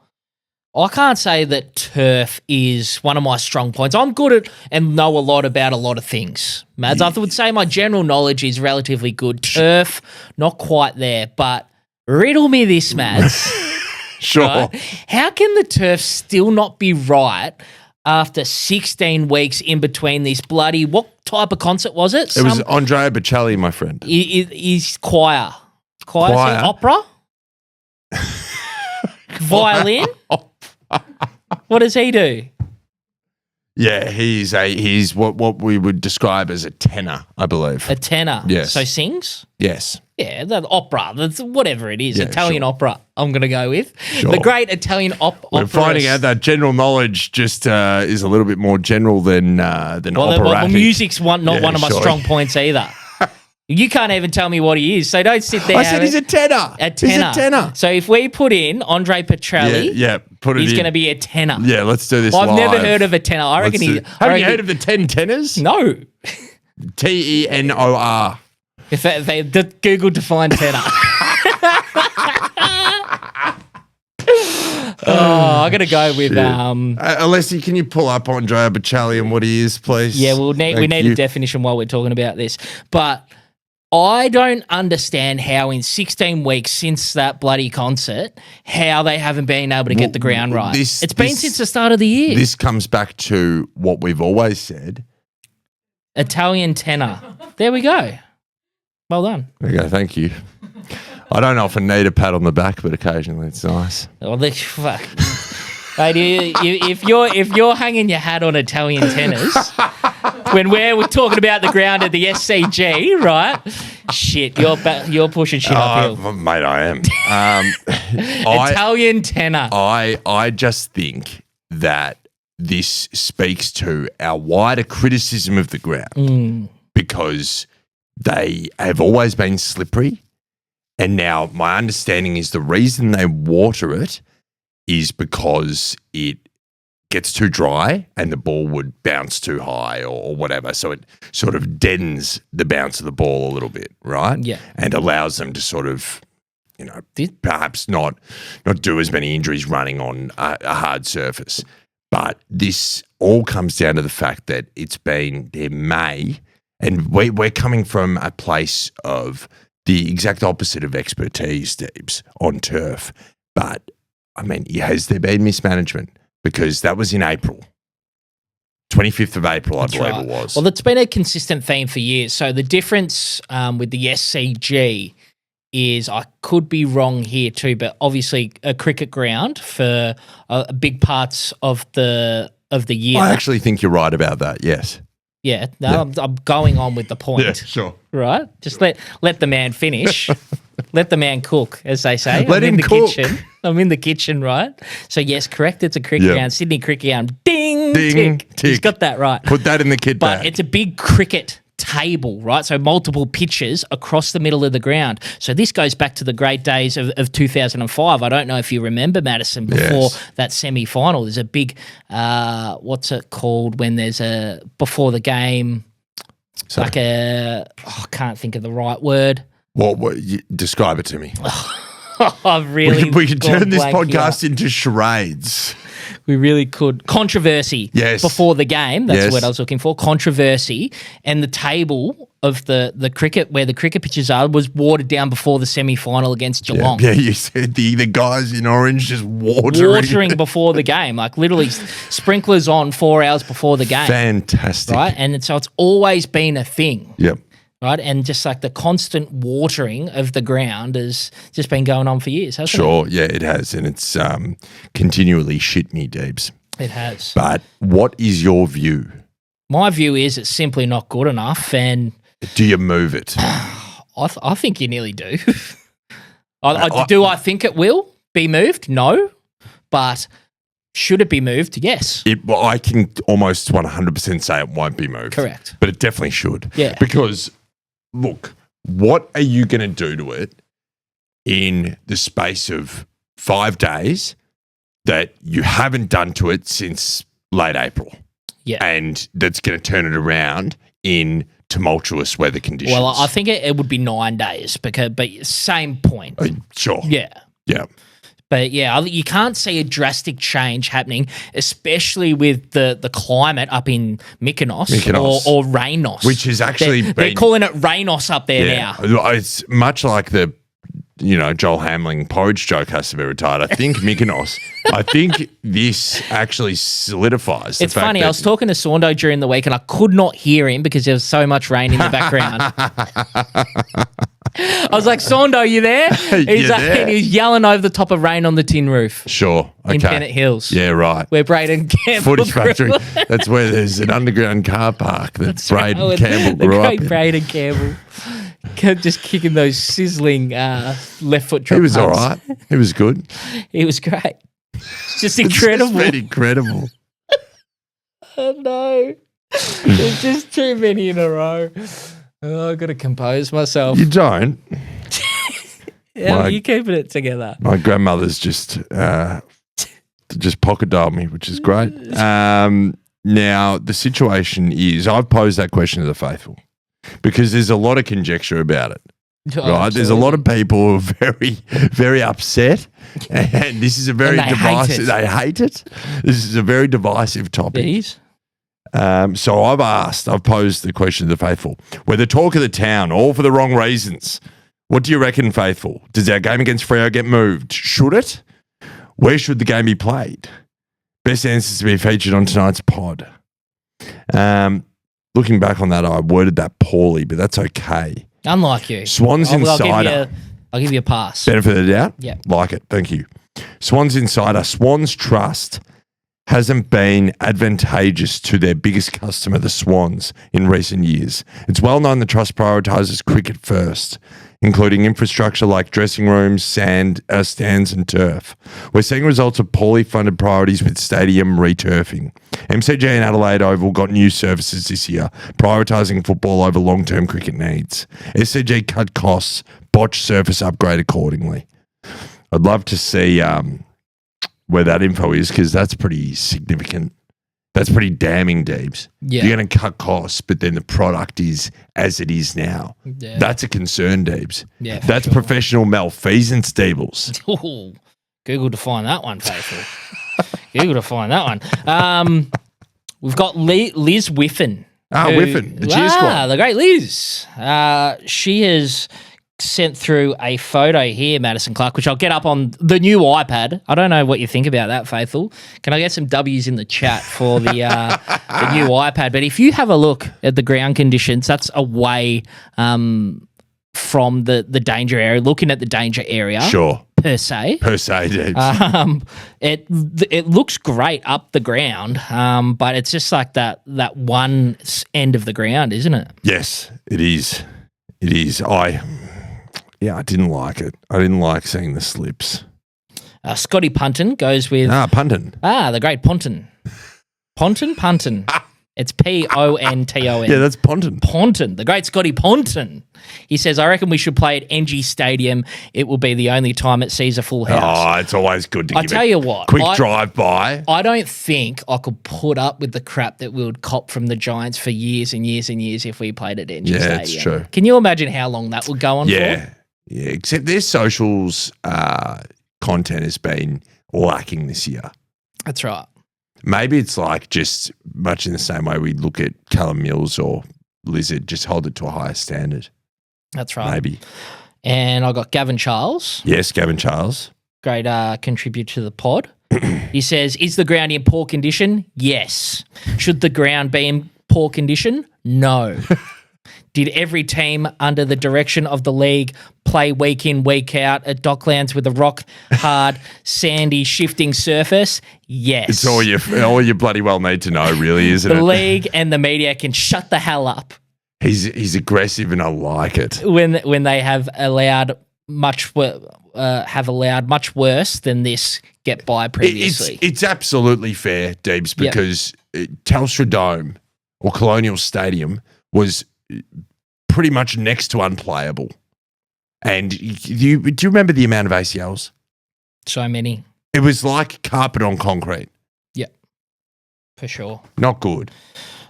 I can't say that turf is one of my strong points. I'm good at and know a lot about a lot of things, Mads. I would say my general knowledge is relatively good. Turf, not quite there, but riddle me this, Mads. Sure. Right? How can the turf still not be right after 16 weeks in between this bloody, what type of concert was it? It was Andrea Bocelli, my friend. He's choir. Choir? Opera? Violin? What does he do? Yeah, he's what we would describe as a tenor, I believe. A tenor? Yes. So sings? Yes. Yeah, the opera, whatever it is, Yeah, Italian sure. opera, I'm going to go with. Sure. The great Italian opera. We're finding out that general knowledge just is a little bit more general than operatic. Music's not one of my strong points either. You can't even tell me what he is, so don't sit there. I said he's a tenor. He's a tenor. So if we put in Andre Petrelli, put it he's in. going to be a tenor. Yeah, let's do this. I've never heard of a tenor. I reckon Have you heard of the 10 tenors? No. TENOR. If they Google define tenor. I got to go with Alessi, can you pull up Andrea Bocelli and what he is, please? Yeah, we need a definition while we're talking about this. But I don't understand how in 16 weeks since that bloody concert, how they haven't been able to get the ground right. It's been since the start of the year. This comes back to what we've always said. Italian tenor. There we go. Well done. There you go, thank you. I don't often need a pat on the back, but occasionally it's nice. Oh, fuck. Mate, if you're hanging your hat on Italian tenors, when we're talking about the ground at the SCG, right? Shit, you're pushing shit uphill. Mate, I am. Italian tenor. I just think that this speaks to our wider criticism of the ground because they have always been slippery. And now my understanding is the reason they water it is because it gets too dry and the ball would bounce too high or whatever. So it sort of deadens the bounce of the ball a little bit, right? Yeah. And allows them to sort of, perhaps not do as many injuries running on a hard surface. But this all comes down to the fact that it's been their May, and we're coming from a place of the exact opposite of expertise, Deebs, on turf. But, I mean, has there been mismanagement? Because that was in April. 25th of April, I believe it was. Well, it's been a consistent theme for years. So the difference with the SCG is, I could be wrong here too, but obviously a cricket ground for big parts of the year. I actually think you're right about that, yes. Yeah, I'm going on with the point. Yeah, sure. Right? Just let the man finish. Let the man cook, as they say. Let him cook. Kitchen. I'm in the kitchen, right? So, yes, correct. It's a cricket ground. Sydney cricket ground. Ding, tick. He's got that right. Put that in the kit bag. But it's a big cricket table, right? So multiple pitches across the middle of the ground. So this goes back to the great days of 2005. I don't know if you remember, Madison, before that semi-final. There's a big, what's it called when there's before the game, like I can't think of the right word. What describe it to me. I've really we could turn this podcast into charades. We really could. Controversy before the game. That's what I was looking for. Controversy. And the table of the cricket, where the cricket pitches are, was watered down before the semi-final against Geelong. Yeah, you said the guys in orange just watering before the game. Like literally sprinklers on 4 hours before the game. Fantastic. Right? And so it's always been a thing. Yep. right? And just like the constant watering of the ground has just been going on for years, hasn't Sure, yeah, it has, and it's continually shit me, Deebs. it? It has. But what is your view? My view is it's simply not good enough, and Do you move it? I think you nearly do. Do I think it will be moved? No. But should it be moved? Yes. Well, I can almost 100% say it won't be moved. Correct. But it definitely should. Yeah. Because, look, what are you going to do to it in the space of 5 days that you haven't done to it since late April? Yeah. And that's going to turn it around in tumultuous weather conditions. Well, I think it would be 9 days, but same point. Sure. Yeah. Yeah. But yeah, you can't see a drastic change happening, especially with the climate up in Mykonos. Or Rainos. Which is actually they're calling it Rainos up there now. It's much like the, Joel Hamling porridge joke has to be retired. I think Mykonos. I think this actually solidifies the It's fact funny, that I was talking to Saundo during the week and I could not hear him because there was so much rain in the background. I was like, Saundo, you there? He's there? He's yelling over the top of Rain on the Tin Roof Sure. Okay. in Bennett Hills. Yeah, right. Where Braden Campbell Footage factory. grew. That's where there's an underground car park that Braden Campbell the grew up great in. Braden Campbell. Kept just kicking those sizzling left foot drop He was all punts. right. He was good. He was great. It's just incredible. It's just incredible. Oh, no. There's just too many in a row. Oh, I've got to compose myself. You don't. Yeah, you keeping it together. My grandmother's just pocket dialed me, which is great. Now, the situation is, I've posed that question to the faithful because there's a lot of conjecture about it. Right, there's a lot of people who are very, very upset, and this is a very divisive. They hate it. This is a very divisive topic. It is. So I've posed the question to the faithful: we're the talk of the town, all for the wrong reasons. What do you reckon, faithful? Does our game against Freo get moved? Should it? Where should the game be played? Best answers to be featured on tonight's pod. Looking back on that, I worded that poorly, but that's okay. Unlike you. Swans Insider. I'll give you a pass. Benefit of the doubt? Yeah. Like it. Thank you. Swans Insider. Swans Trust hasn't been advantageous to their biggest customer, the Swans, in recent years. It's well known the Trust prioritises cricket first, including infrastructure like dressing rooms, stands and turf. We're seeing results of poorly funded priorities with stadium returfing. MCG and Adelaide Oval got new services this year, prioritising football over long-term cricket needs. SCG cut costs, botched surface upgrade accordingly. I'd love to see where that info is because that's pretty significant. That's pretty damning, Deebs. Yeah. You're going to cut costs, but then the product is as it is now. Yeah. That's a concern, Deebs. Yeah, for That's sure. professional malfeasance, Deebles. Ooh, Google to find that one, faithful. Google to find that one. We've got Liz Whiffen. Whiffen, the cheer squad. The great Liz. She has sent through a photo here, Madison Clark, which I'll get up on the new iPad. I don't know what you think about that, faithful. Can I get some W's in the chat for the new iPad? But if you have a look at the ground conditions, that's away from the danger area, looking at the danger area. Sure. Per se, Deebs. It looks great up the ground, but it's just like that one end of the ground, isn't it? Yes, it is. It is. I didn't like it. I didn't like seeing the slips. Scotty Punton goes with Punton. the great Ponton. Ponton. It's Ponton. Yeah, that's Ponton. Ponton, the great Scotty Ponton. He says, I reckon we should play at NG Stadium. It will be the only time it sees a full house. Oh, it's always good to give it quick drive-by. I don't think I could put up with the crap that we would cop from the Giants for years and years and years if we played at NG Stadium. Yeah, it's true. Can you imagine how long that would go on for? Yeah, except their socials content has been lacking this year. That's right. Maybe it's like just much in the same way we look at Callum Mills or Lizard, just hold it to a higher standard. That's right. Maybe. And I got Gavin Charles. Yes, Gavin Charles. Great contributor to the pod. He says, is the ground in poor condition? Yes. Should the ground be in poor condition? No. Did every team under the direction of the league play week in, week out at Docklands with a rock-hard, sandy, shifting surface? Yes. It's all you bloody well need to know, really, isn't it? The league and the media can shut the hell up. He's aggressive, and I like it. When they have allowed much worse than this get by previously. It's absolutely fair, Deebs, because Telstra Dome or Colonial Stadium was pretty much next to unplayable. And do you remember the amount of ACLs? So many. It was like carpet on concrete. Yeah, for sure. Not good.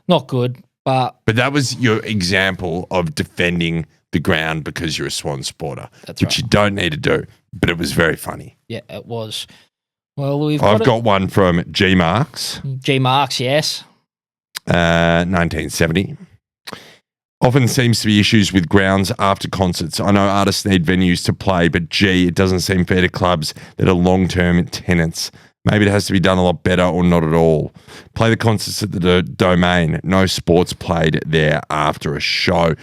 Not good, but that was your example of defending the ground because you're a Swan supporter, which you don't need to do. But it was very funny. Yeah, it was. Well, I've got one from G Marks. G Marks, yes. 1970. Often seems to be issues with grounds after concerts. I know artists need venues to play, but gee, it doesn't seem fair to clubs that are long-term tenants. Maybe it has to be done a lot better or not at all. Play the concerts at the Domain. No sports played there after a show.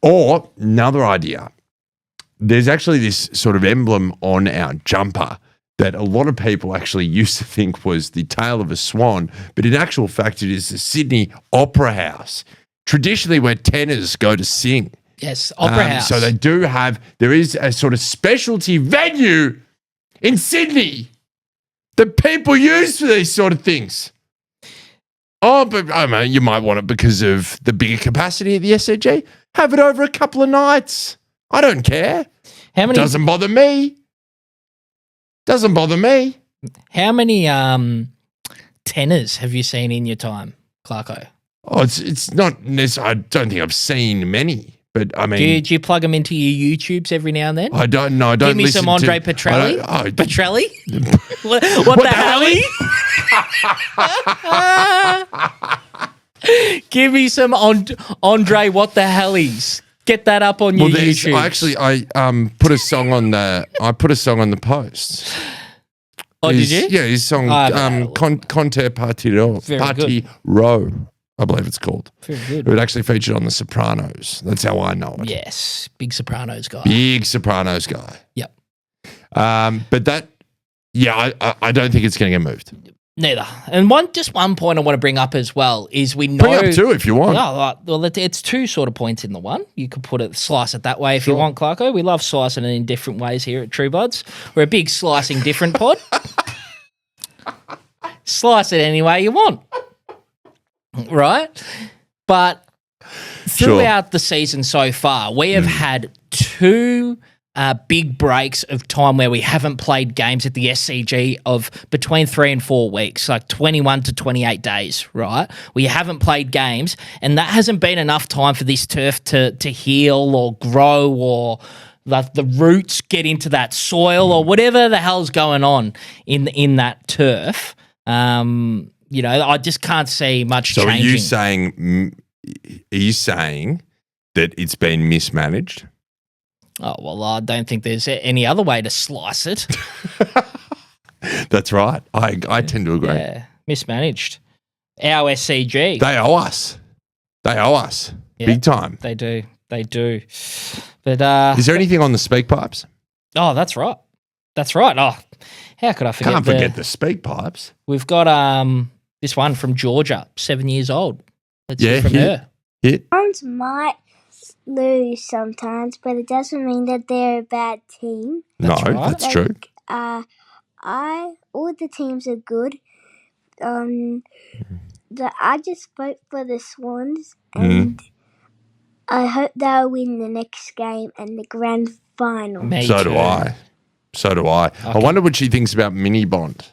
Or another idea. There's actually this sort of emblem on our jumper that a lot of people actually used to think was the tail of a swan, but in actual fact, it is the Sydney Opera House. Traditionally, where tenors go to sing. Yes, Opera House. So there is a sort of specialty venue in Sydney that people use for these sort of things. Oh, but I mean, you might want it because of the bigger capacity at the SCG. Have it over a couple of nights. I don't care. Doesn't bother me. Doesn't bother me. How many tenors have you seen in your time, Clarko? Oh, it's not necessarily. I don't think I've seen many, but I mean, do you plug them into your YouTubes every now and then? I don't know. I don't. Give me some Andre Petrelli. Petrelli. what the hell? Give me some Andre. What the hellies? Get that up on your YouTube. I put a song on the. I put a song on the post. Oh, did you? Yeah, his song Conte Party Row. I believe it's called. Very good. It actually featured on The Sopranos. That's how I know it. Yes, big Sopranos guy. Big Sopranos guy. Yep. But that, I don't think it's going to get moved. Neither. And one point I want to bring up as well is we know. Bring up two if you want. Well, it's two sort of points in the one. You could slice it that way if you want, Clarko. We love slicing it in different ways here at True Buds. We're a big slicing different pod. Slice it any way you want. Right? But throughout the season so far, we have had two big breaks of time where we haven't played games at the SCG of between 3 and 4 weeks, like 21 to 28 days, right? We haven't played games, and that hasn't been enough time for this turf to heal or grow or the roots get into that soil or whatever the hell's going on in that turf. I just can't see much changing. So are you saying that it's been mismanaged? Oh, well, I don't think there's any other way to slice it. That's right. I tend to agree. Yeah, mismanaged. Our SCG. They owe us. Yeah, big time. They do. But is there anything on the speak pipes? Oh, that's right. Oh, how could I forget? Can't forget the speak pipes. We've got this one from Georgia, 7 years old. Let's hear from her. Hounds might lose sometimes, but it doesn't mean that they're a bad team. That's true. All the teams are good. I just vote for the Swans, and I hope they'll win the next game and the grand final. So do I. Okay. I wonder what she thinks about Mini Bond.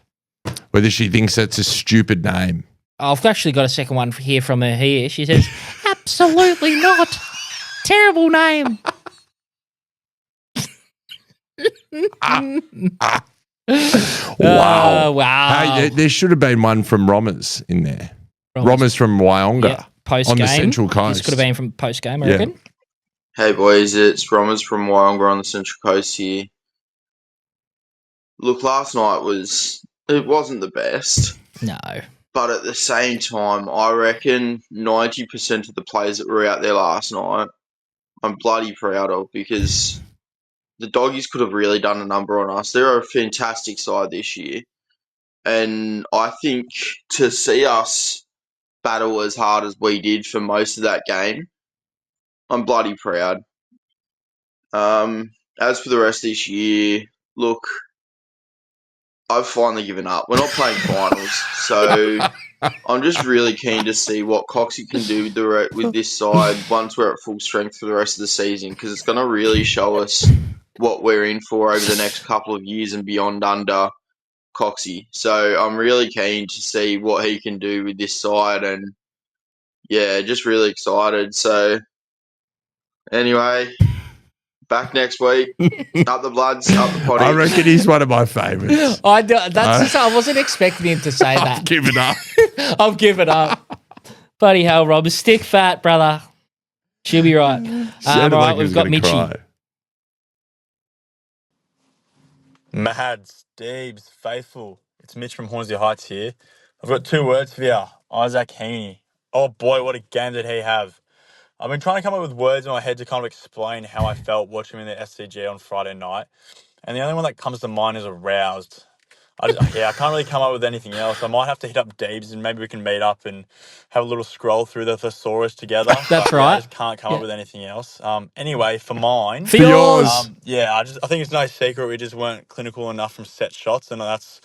Whether she thinks that's a stupid name. I've actually got a second one here from her here. She says, absolutely not. Terrible name. Wow. Wow. Hey, there should have been one from Rommers in there. Rommers from Wyonga. Yeah, post-game. On the Central Coast. This could have been from post-game, I reckon. Hey, boys. It's Rommers from Wyonga on the Central Coast here. Look, last night wasn't the best. No. But at the same time, I reckon 90% of the players that were out there last night, I'm bloody proud of, because the Doggies could have really done a number on us. They're a fantastic side this year. And I think to see us battle as hard as we did for most of that game, I'm bloody proud. As for the rest of this year, look, I've finally given up. We're not playing finals, so I'm just really keen to see what Coxie can do with this side once we're at full strength for the rest of the season, because it's going to really show us what we're in for over the next couple of years and beyond under Coxie. So I'm really keen to see what he can do with this side, and yeah, just really excited. So anyway, back next week. Up the Bloods, up the potty. I reckon he's one of my favourites. I wasn't expecting him to say that. I've given up. I've given up. Bloody hell, Rob. Stick fat, brother. She'll be right. All right, we've got Mitchie. Mads, Deebs, Faithful. It's Mitch from Hornsey Heights here. I've got 2 words for you. Isaac Heaney. Oh boy, what a game did he have. I've been trying to come up with words in my head to kind of explain how I felt watching him in the SCG on Friday night. And the only one that comes to mind is aroused. I can't really come up with anything else. I might have to hit up Deebs and maybe we can meet up and have a little scroll through the thesaurus together. That's right. I just can't come up with anything else. Anyway, for mine. For yours. I think it's no secret we just weren't clinical enough from set shots, and that's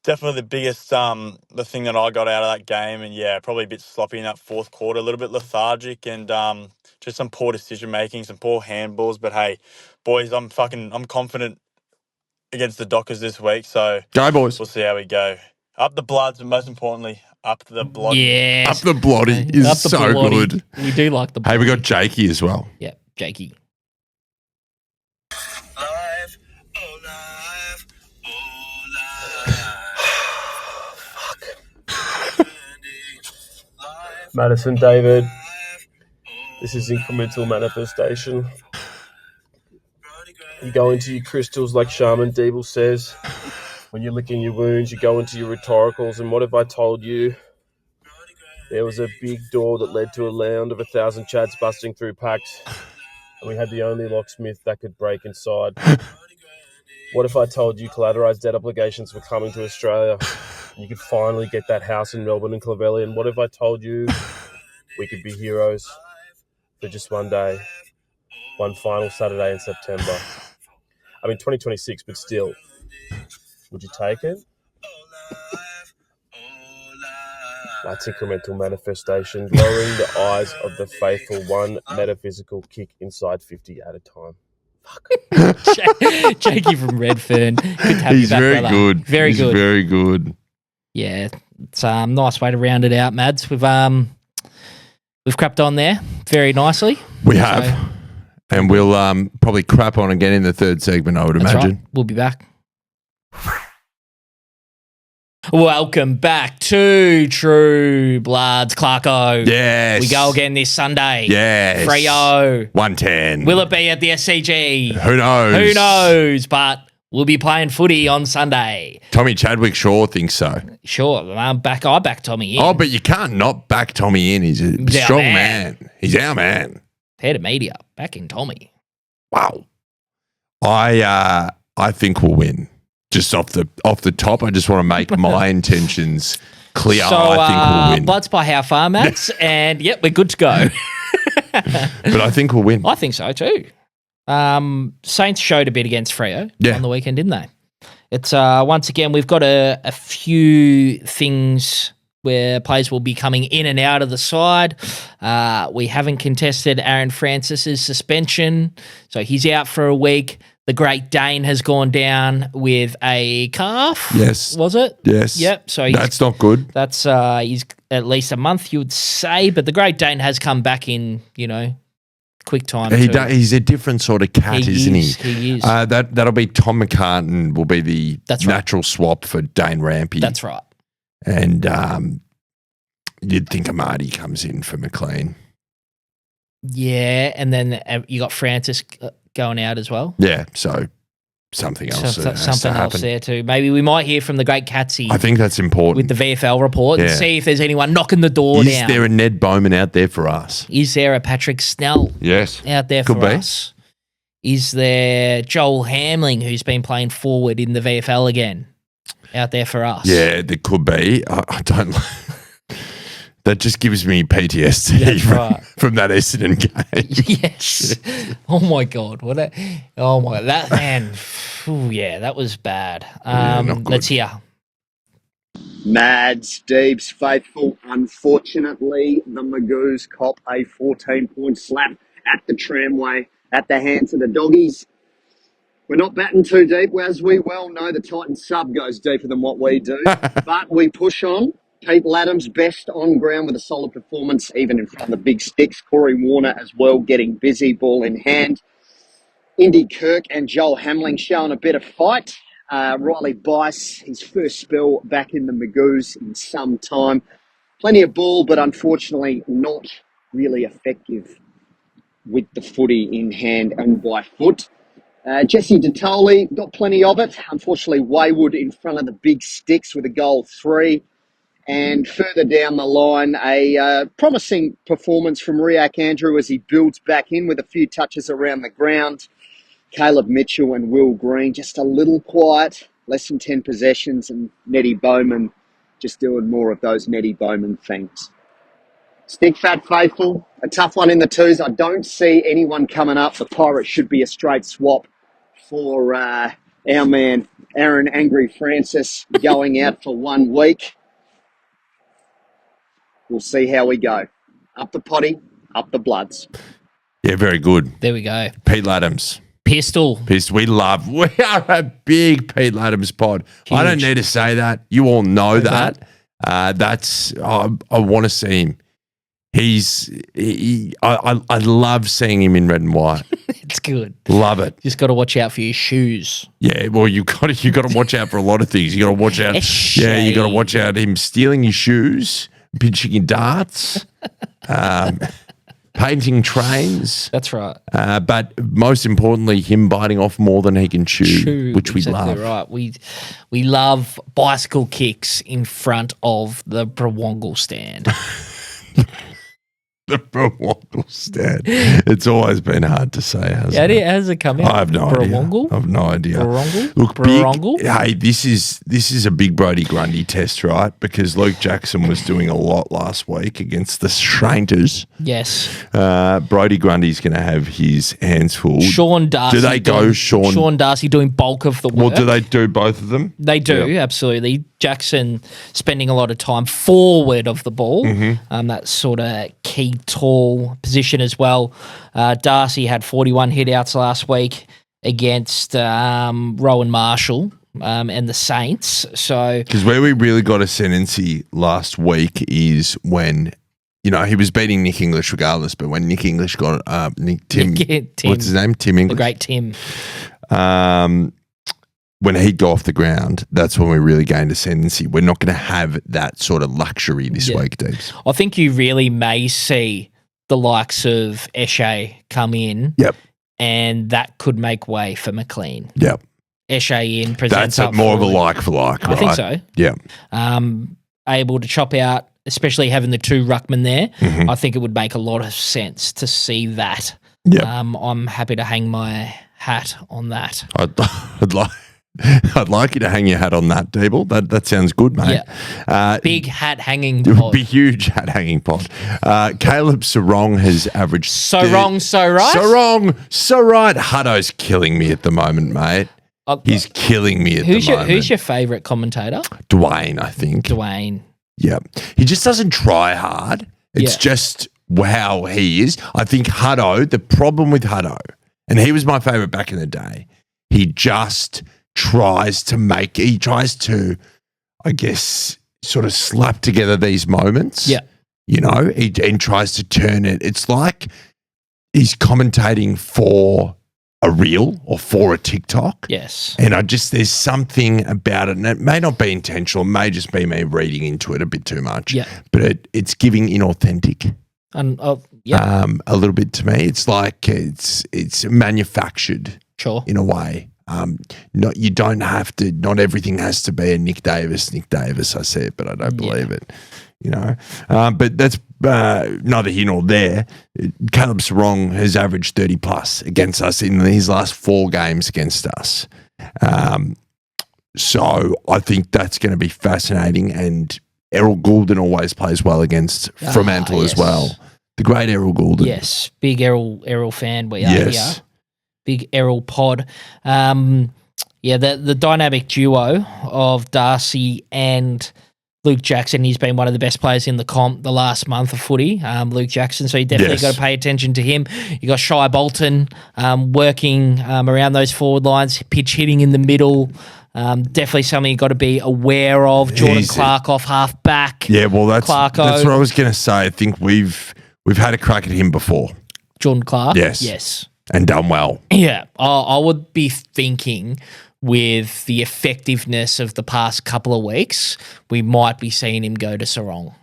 definitely the biggest the thing that I got out of that game. And yeah, probably a bit sloppy in that fourth quarter, a little bit lethargic, and just some poor decision making, some poor handballs. But hey, boys, I'm confident against the Dockers this week, so Go, boys. we'll see how we go. Up the Bloods, but most importantly, up the Bloody. Yes. Up the Bloody is Up the so Bloody. good. We do like the Hey, Bloody. we got Jakey as well. Yeah, Jakey. Live, oh live, oh live. Madison David, this is incremental manifestation. You go into your crystals like Shaman Deeble says. When you're licking your wounds, you go into your rhetoricals. And what if I told you there was a big door that led to a land of 1,000 chads busting through packs, and we had the only locksmith that could break inside? What if I told you collateralized debt obligations were coming to Australia and you could finally get that house in Melbourne and Clovelly? And what if I told you we could be heroes for just one day, one final Saturday in September? 2026, but still, would you take it? That's incremental manifestation, lowering the eyes of the faithful, one metaphysical kick inside 50 at a time. Jakey from Redfern. Good to have He's you back, very brother. good. Very He's good. very good. Yeah, it's a nice way to round it out, Mads. We've crapped on there very nicely. We have. And we'll probably crap on again in the third segment, I would imagine. Right. We'll be back. Welcome back to True Bloods, Clarko. Yes. We go again this Sunday. Yes. Freo. 110. Will it be at the SCG? Who knows? Who knows? But we'll be playing footy on Sunday. Tommy Chadwick Shaw thinks so. Sure. I back Tommy in. Oh, but you can't not back Tommy in. He's a strong man. He's our man. Head of media, backing Tommy. Wow. I think we'll win. Just off the top, I just want to make my intentions clear. So, I think we'll win. Bloods by how far, Max? And yep, we're good to go. But I think we'll win. I think so too. Saints showed a bit against Freo on the weekend, didn't they? It's once again we've got a few things where players will be coming in and out of the side. We haven't contested Aaron Francis's suspension, so he's out for a week. The Great Dane has gone down with a calf. Yes. Was it? Yes. Yep. So that's not good. That's he's at least a month, you would say, but the Great Dane has come back in, quick time. He's a different sort of cat, isn't he? He is. That'll be Tom McCartan will be the natural swap for Dane Rampy. That's right. And you'd think Amadi comes in for McLean. Yeah, and then you got Francis going out as well. Yeah, so something else. Something else there too. Maybe we might hear from the great Catsy. I think that's important. With the VFL report and see if there's anyone knocking the door down. Is there a Ned Bowman out there for us? Is there a Patrick Snell out there for us? Is there Joel Hamling, who's been playing forward in the VFL again, out there for us? Yeah, there could be. I don't. That just gives me PTSD from that Essendon game. Yes. Oh my God. That man. Ooh, yeah, that was bad. Let's hear. Mads, Deebs, faithful. Unfortunately, the Magoos cop a 14-point slap at the tramway at the hands of the doggies. We're not batting too deep. As we well know, the Titans sub goes deeper than what we do. But we push on. Pete Laddams, best on ground with a solid performance, even in front of the big sticks. Corey Warner as well, getting busy, ball in hand. Indy Kirk and Joel Hamling showing a bit of fight. Riley Bice, his first spell back in the Magoos in some time. Plenty of ball, but unfortunately not really effective with the footy in hand and by foot. Jesse Detoli, got plenty of it. Unfortunately, Wayward in front of the big sticks with a goal 3. And further down the line, a promising performance from Riak Andrew as he builds back in with a few touches around the ground. Caleb Mitchell and Will Green just a little quiet, less than 10 possessions, and Nettie Bowman just doing more of those Nettie Bowman things. Stick Fat Faithful, a tough one in the twos. I don't see anyone coming up. The Pirates should be a straight swap for our man Aaron Angry Francis going out for 1 week. We'll see how we go. Up the potty, up the bloods. Yeah, very good. There we go. Pete Laddams. Pistol. We are a big Pete Laddams pod. Huge. I don't need to say that. You all know that. I want to see him. I love seeing him in red and white. It's good. Love it. Just got to watch out for your shoes. Yeah, well, you got to watch out for a lot of things. You got to watch out. Yeah, you got to watch out him stealing your shoes, pitching in darts, painting trains. That's right. But most importantly, him biting off more than he can chew, which we love. Right. We love bicycle kicks in front of the Brawongle stand. The Brawongle stand. It's always been hard to say, hasn't it? Has it come out? I have no idea. I have no idea. Brawongle? Look, Brawongle? Hey, this is a big Brody Grundy test, right? Because Luke Jackson was doing a lot last week against the Strainters. Yes. Brody Grundy's going to have his hands full. Sean Darcy. Do they go Sean Darcy doing bulk of the work? Well, do they do both of them? They do, absolutely. Jackson spending a lot of time forward of the ball. Mm-hmm. That sort of key tall position as well. Darcy had 41 hit-outs last week against Rowan Marshall and the Saints. So, because where we really got ascendancy last week is when, you know, he was beating Nick English regardless, but when Nick English got Tim, what's his name? Tim English. The great Tim. When he'd go off the ground, that's when we really gained ascendancy. We're not going to have that sort of luxury this week, Deebs. I think you really may see the likes of Eshe come in. Yep. And that could make way for McLean. Yep. Eshe in presents that's more of a like for like, right? I think so. Yeah. Able to chop out, especially having the two ruckmen there. Mm-hmm. I think it would make a lot of sense to see that. Yep. I'm happy to hang my hat on that. I'd like you to hang your hat on that, Deeble. That sounds good, mate. Yeah. Big hat hanging pod. Big, huge hat hanging pod. Caleb Sarong has averaged... So wrong, so right? So wrong, so right. Hutto's killing me at the moment, mate. He's killing me at the moment. Who's your favourite commentator? Dwayne, I think. Dwayne. Yeah. He just doesn't try hard. It's just how he is. I think Hutto, the problem with Hutto, and he was my favourite back in the day, he just... tries to, I guess, sort of slap together these moments. Yeah. You know, and tries to turn it. It's like he's commentating for a reel or for a TikTok. Yes. And there's something about it, and it may not be intentional, it may just be me reading into it a bit too much. Yeah. But it's giving inauthentic. And a little bit to me. It's like it's manufactured. Sure. In a way. You don't have to. Not everything has to be a Nick Davis. I say it, but I don't believe it. But that's neither here nor there. Caleb Sarong has averaged 30 plus against us in his last 4 games against us. So I think that's going to be fascinating. And Errol Goulden always plays well against Fremantle as well. The great Errol Goulden. Yes, big Errol fan we are here. Big Errol pod. The dynamic duo of Darcy and Luke Jackson, he's been one of the best players in the comp the last month of footy, Luke Jackson, so you definitely got to pay attention to him. You got Shai Bolton working around those forward lines, pitch hitting in the middle. Definitely something you got to be aware of. Jordan Clark off half back. Yeah, well, that's what I was going to say. I think we've had a crack at him before. Jordan Clark? Yes. And done well. Yeah. I would be thinking with the effectiveness of the past couple of weeks, we might be seeing him go to Sarong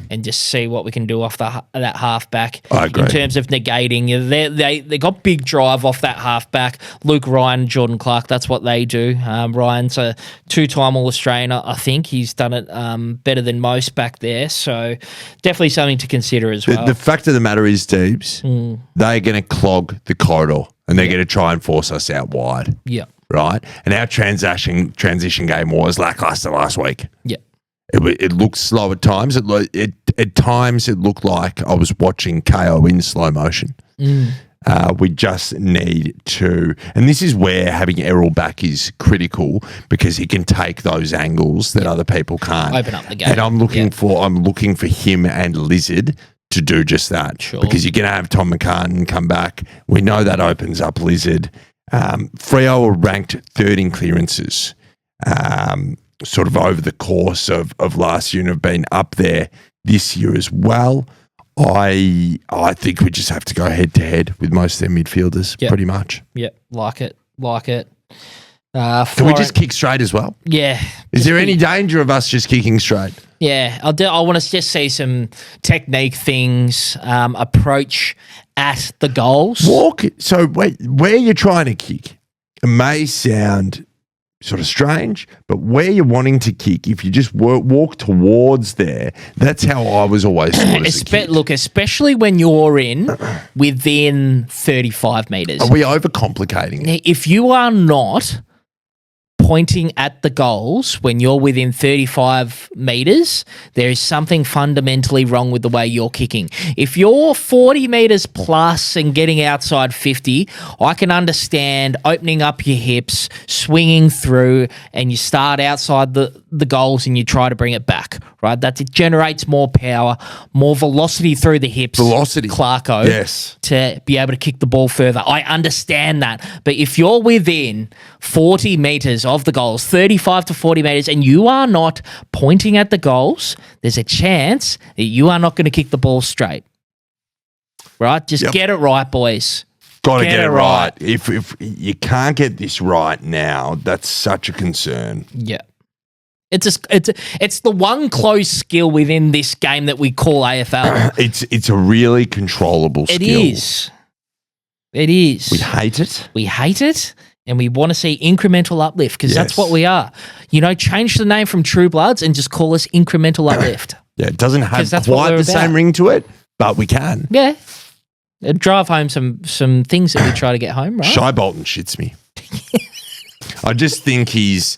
and just see what we can do off that halfback. I agree. In terms of negating. They got big drive off that halfback. Luke Ryan, Jordan Clark, that's what they do. Ryan's a 2-time All-Australian. I think he's done it better than most back there. So definitely something to consider as well. The fact of the matter is, Deebs, they're going to clog the corridor and they're going to try and force us out wide. Yeah. Right? And our transition game was lackluster last week. Yeah. It looked slow at times. At times it looked like I was watching KO in slow motion. We just need to, and this is where having Errol back is critical because he can take those angles that other people can't. Open up the game. And I'm looking for him and Lizard to do just that. Sure. Because you're going to have Tom McCartan come back. We know that opens up Lizard. Freo are ranked 3rd in clearances. Sort of over the course of last year and have been up there this year as well. I think we just have to go head to head with most of their midfielders, pretty much. Yep, like it. Can we just kick straight as well? Yeah. Is there any danger of us just kicking straight? Yeah, I want to just see some technique things, approach at the goals. So where you're trying to kick, it may sound sort of strange, but where you're wanting to kick, if you just walk towards there, that's how I was always taught as a kid. Look, especially when you're within 35 metres. Are we overcomplicating it? If you are not pointing at the goals when you're within 35 metres, there is something fundamentally wrong with the way you're kicking. If you're 40 metres plus and getting outside 50, I can understand opening up your hips, swinging through, and you start outside the goals and you try to bring it back, right? It generates more power, more velocity through the hips. Clarko. Yes. To be able to kick the ball further. I understand that. But if you're within 40 metres of the goals, 35 to 40 metres, and you are not pointing at the goals, there's a chance that you are not going to kick the ball straight. Right? Just get it right, boys. Got to get it right. If you can't get this right now, that's such a concern. Yeah. It's the one close skill within this game that we call AFL. It's a really controllable skill. It is. We hate it. And we want to see incremental uplift because that's what we are. Change the name from True Bloods and just call us incremental uplift. Yeah, it doesn't have quite the same ring to it, but we can. Yeah. It'd drive home some things that we try to get home, right? Shai Bolton shits me. I just think he's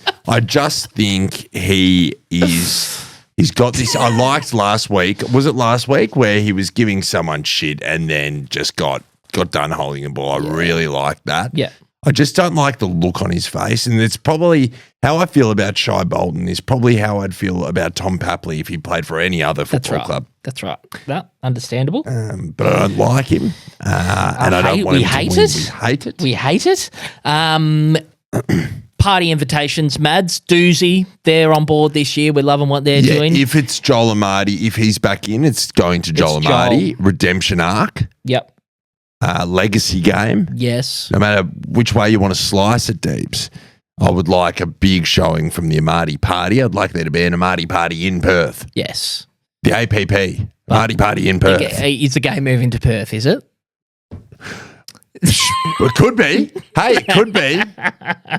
got this. I liked last week. Was it last week where he was giving someone shit and then just got done holding the ball? I really liked that. Yeah. I just don't like the look on his face, and it's probably how I feel about Shai Bolton is probably how I'd feel about Tom Papley if he played for any other football club. That's right. No, understandable. But I don't like him, and I don't want him to win. We hate it. Party invitations, Mads, Doozy, they're on board this year. We're loving what they're doing. If it's Joel Amadi, if he's back in, it's going to Joel Amadi. Redemption arc. Yep. Legacy game. Yes. No matter which way you want to slice it, Deebs, I would like a big showing from the Amadi party. I'd like there to be an Amadi party in Perth. Yes. The APP. Amadi party in Perth. Is the game moving to Perth, is it? It could be. Hey, it could be.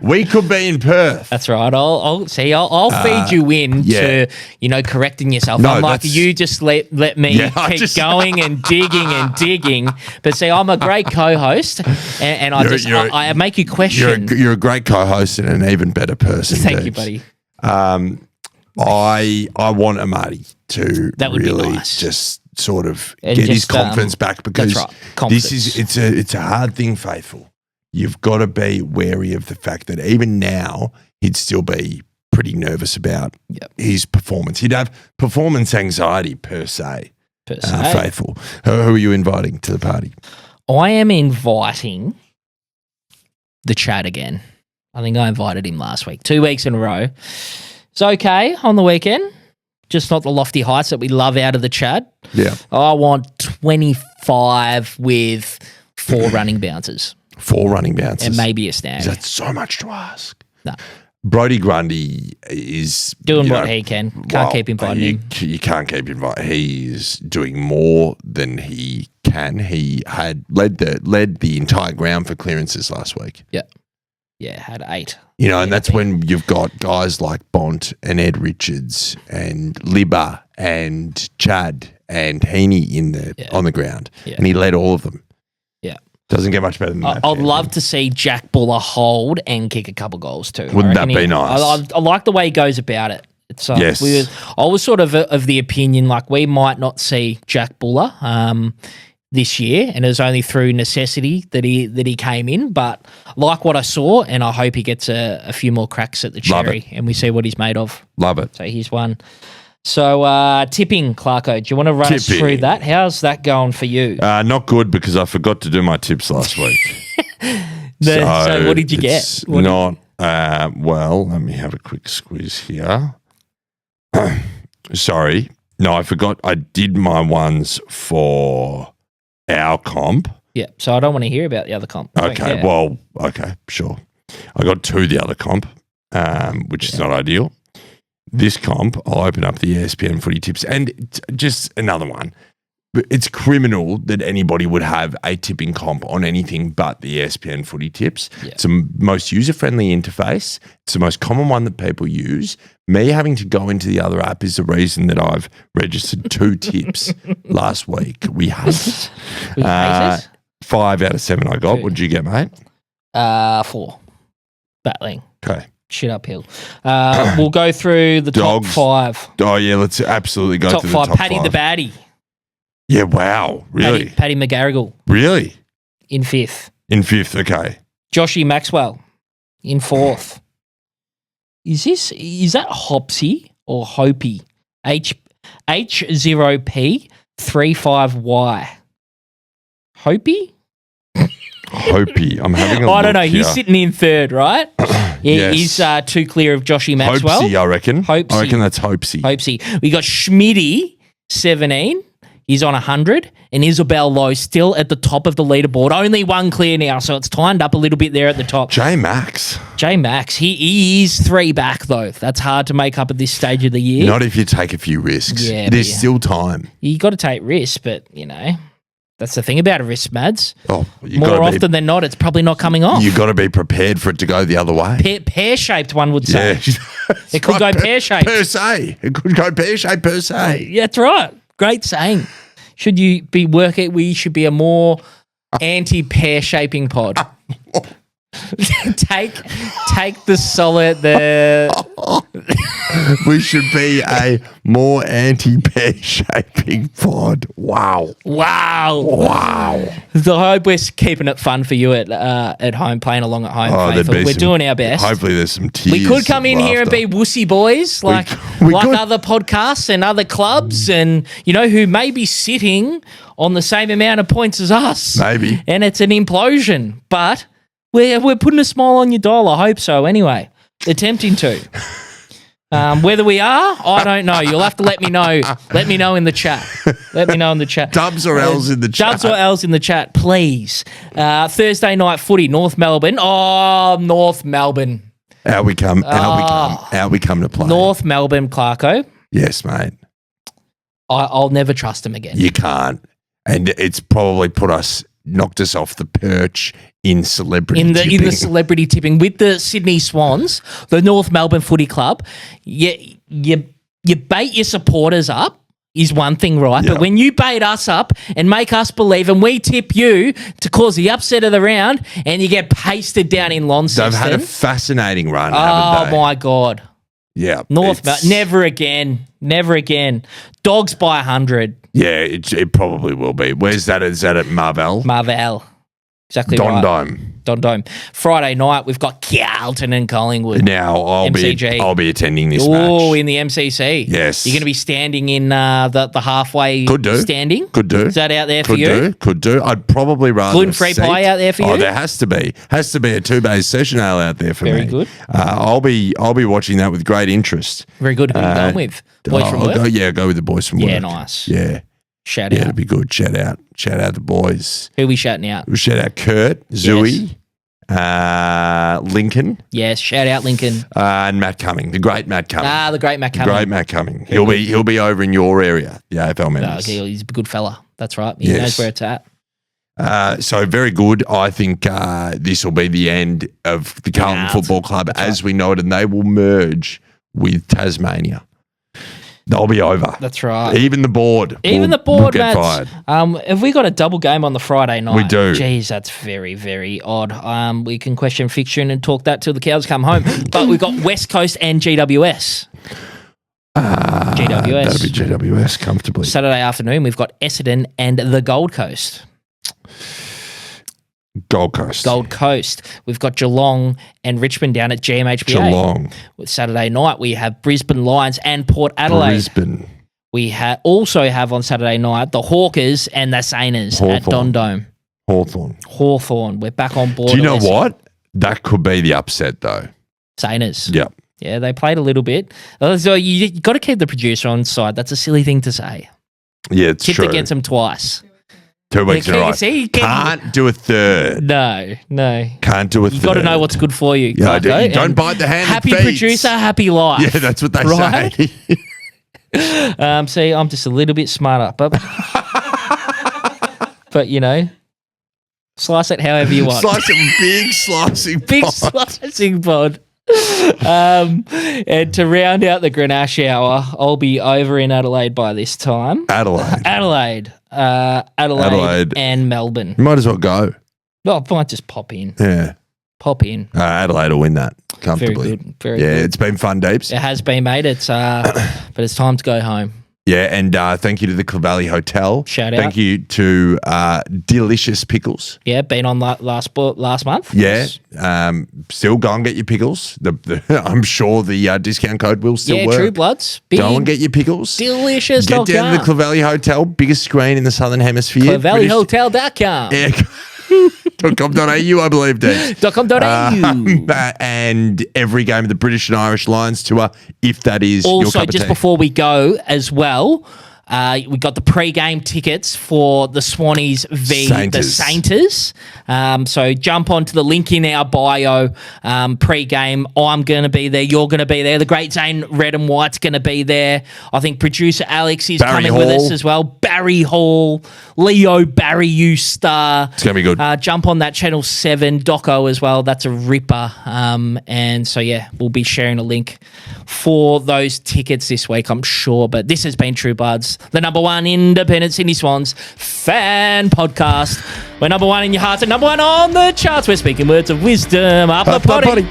We could be in Perth. That's right. I'll feed you in to correcting yourself. No, I'm like, that's- you just let me keep going and digging and digging. But see, I'm a great co-host, and I make you question. You're a great co-host and an even better person. Thank you, Deebs. buddy. I want Amadi to That would be really nice. just sort of And get his just, confidence back, because that's right. this Confidence. is it's a hard thing, Faithful. You've got to be wary of the fact that even now he'd still be pretty nervous about his performance. He'd have performance anxiety per se. Faithful. Who are you inviting to the party? I am inviting the Chad again. I think I invited him last week, 2 weeks in a row. It's okay on the weekend, just not the lofty heights that we love out of the Chad. Yeah. I want 25 with 4 running bounces 4 running bounces. and maybe a snag. That's so much to ask. No. Brody Grundy is Doing what he can. Can't keep inviting him. You can't keep inviting. He's doing more than he can. He had led the entire ground for clearances last week. Yeah, had 8. And that's when you've got guys like Bont and Ed Richards and Libba and Chad and Heaney on the ground, and he led all of them. Yeah. Doesn't get much better than that. I'd love to see Jack Buller hold and kick a couple goals too. Wouldn't that be nice? I like the way he goes about it. It's Yes. I was sort of the opinion like we might not see Jack Buller this year, and it was only through necessity that he came in. But like what I saw, and I hope he gets a few more cracks at the cherry, and we see what he's made of. Love it. So here's one. So tipping, Clarko, do you want to run us through that? How's that going for you? Not good, because I forgot to do my tips last week. So what did you get? Well, let me have a quick squeeze here. Sorry. No, I forgot. I did my ones for our comp. Yeah, so I don't want to hear about the other comp. Okay, sure. I got 2 the other comp, which is not ideal. This comp, I'll open up the ESPN footy tips, and just another one. It's criminal that anybody would have a tipping comp on anything but the ESPN footy tips. Yeah. It's the most user-friendly interface. It's the most common one that people use. Me having to go into the other app is the reason that I've registered 2 tips last week. We hate it. We hate it? 5 out of 7 I got. 2. What did you get, mate? 4. Battling. Okay. Shit uphill. We'll go through the Dogs. top 5. Oh, yeah, let's absolutely go Top to the 5. top Paddy 5. the Baddie. Yeah, wow. Really? Paddy McGarrigle Really? in 5th. In 5th, okay. Joshy Maxwell in 4th. Is that Hopsy or Hopi? H0P 35Y. Hopi? Hopi. I'm having a I don't know. look He's here. sitting in 3rd, right? Yeah, Yes. he's 2 clear of Joshy Maxwell. Hopesy, I reckon. Hopesy. I reckon that's Hopesy. Hopesy. We got Schmitty, 17. He's on 100. And Isabel Lowe still at the top of the leaderboard. Only 1 clear now, so it's timed up a little bit there at the top. J Max. J Max, he is 3 back, though. That's hard to make up at this stage of the year. Not if you take a few risks. Yeah, There's but still time. You got to take risks, but, that's the thing about a risk, Mads. Oh, More often than not, it's probably not coming off. You got to be prepared for it to go the other way. Pear-shaped, one would say. Yeah. It could go pear-shaped. Per se. It could go pear-shaped per se. Yeah, that's right. Great saying. Should you be working? We should be a more anti-pear shaping pod. take the solid We should be a more anti-pear shaping pod. Wow. So I hope we're keeping it fun for you at home, playing along at home. there'd be We're some- doing our best. Hopefully there's some tears. We could come of in here and laughter. be wussy boys like we could. other podcasts and other clubs and, who may be sitting on the same amount of points as us. Maybe. And it's an implosion. But we're putting a smile on your doll. I hope so anyway. Attempting to. Whether we are, I don't know. You'll have to let me know. Let me know in the chat. Dubs or L's in the chat. Dubs or L's in the chat, please. Thursday night footy, North Melbourne. Oh, North Melbourne. Out we come to play. North Melbourne, Clarko. Yes, mate. I'll never trust him again. You can't. And it's probably put us knocked us off the perch in celebrity in the tipping. celebrity tipping with the Sydney Swans, the North Melbourne Footy Club. You bait your supporters up is one thing, right? Yeah. But when you bait us up and make us believe, and we tip you to cause the upset of the round, and you get pasted down in Launceston. They've had a fascinating run, oh haven't they? my God. Yeah. Never again. Never again. Dogs by 100. Yeah, it probably will be. Where's that? Is that at Marvell? Marvell. Exactly Don right. Dome. Don. Friday night, we've got Carlton and Collingwood. Now I'll MCG. be attending this Oh, match. in the MCC. Yes. You're going to be standing in the halfway Could do. standing. Could do. Is that out there for you? Could do. I'd probably rather Gluten-free pie out there for you? Oh, there has to be. Has to be a 2-base session ale out there for me. Very good. I'll be watching that with great interest. Very good. Who are you going with? Boys from work? Go with the boys from work. Yeah, nice. Yeah. Shout out. It'd be good. Shout out the boys. Who are we shouting out? We shout out Kurt, Zooey, Lincoln. Yes, shout out Lincoln. And Matt Cumming, the great Matt Cumming. The great Matt Cumming. Great Matt Cumming. He'll be over in your area, the AFL members. He's a good fella. That's right. He knows where it's at. So very good. I think this will be the end of the Carlton Football Club as we know it, and they will merge with Tasmania. They'll be over. That's right. Even the board. will get Mads. fired. Have we got a double game on the Friday night? We do. Jeez, that's very, very odd. We can question fiction and talk that till the cows come home. But we've got West Coast and GWS. GWS. That'll be GWS comfortably. Saturday afternoon, we've got Essendon and the Gold Coast. Gold Coast. We've got Geelong and Richmond down at GMHBA. Geelong. Saturday night, we have Brisbane Lions and Port Adelaide. Brisbane. We also have on Saturday night the Hawkers and the Sainers at Don Dome. Hawthorn. We're back on board. Do you know what? That could be the upset though. Sainers. Yep. Yeah, they played a little bit. So you got to keep the producer on side. That's a silly thing to say. Yeah, it's true. Tipped against them twice. 2 weeks in a row. Can't do a third. No. Can't do a third. You've got to know what's good for you. Yeah, you don't bite the hand happy that feeds. Producer, happy life. Yeah, that's what they say. See, I'm just a little bit smarter, but slice it however you want. Slice it big slicing Big slicing pod. And to round out the Grenache hour, I'll be over in Adelaide by this time. Adelaide and Melbourne. You might as well go. Well, I might just pop in. Yeah. Adelaide will win that comfortably. Very good. It's been fun, Deebs. It has been, mate. It's but it's time to go home. Yeah, and thank you to the Clavalley Hotel. Shout out. Thank you to Delicious Pickles. Yeah, been on last month. Yeah, still go and get your pickles. I'm sure the discount code will still work. True Bloods. Go and get your pickles. Delicious. Get down to the Clavalley Hotel, biggest screen in the Southern Hemisphere. ClavallyHotel.com. Yeah. .com.au, I believe, Dave. .com.au. And every game of the British and Irish Lions tour, if that is your cup of tea. Just before we go as well, we got the pre-game tickets for the Swannies v. the Sainters. So jump onto the link in our bio. Pre-game, I'm going to be there. You're going to be there. The great Zane Red and White's going to be there. I think producer Alex is coming with us as well. Barry Hall, Leo Barry, you star. It's going to be good. Jump on that Channel 7 doco as well. That's a ripper. And so, yeah, we'll be sharing a link for those tickets this week, I'm sure. But this has been True Bloods, the number one independent Sydney Swans fan podcast. We're number one in your hearts and number one on the charts. We're speaking words of wisdom up the potty.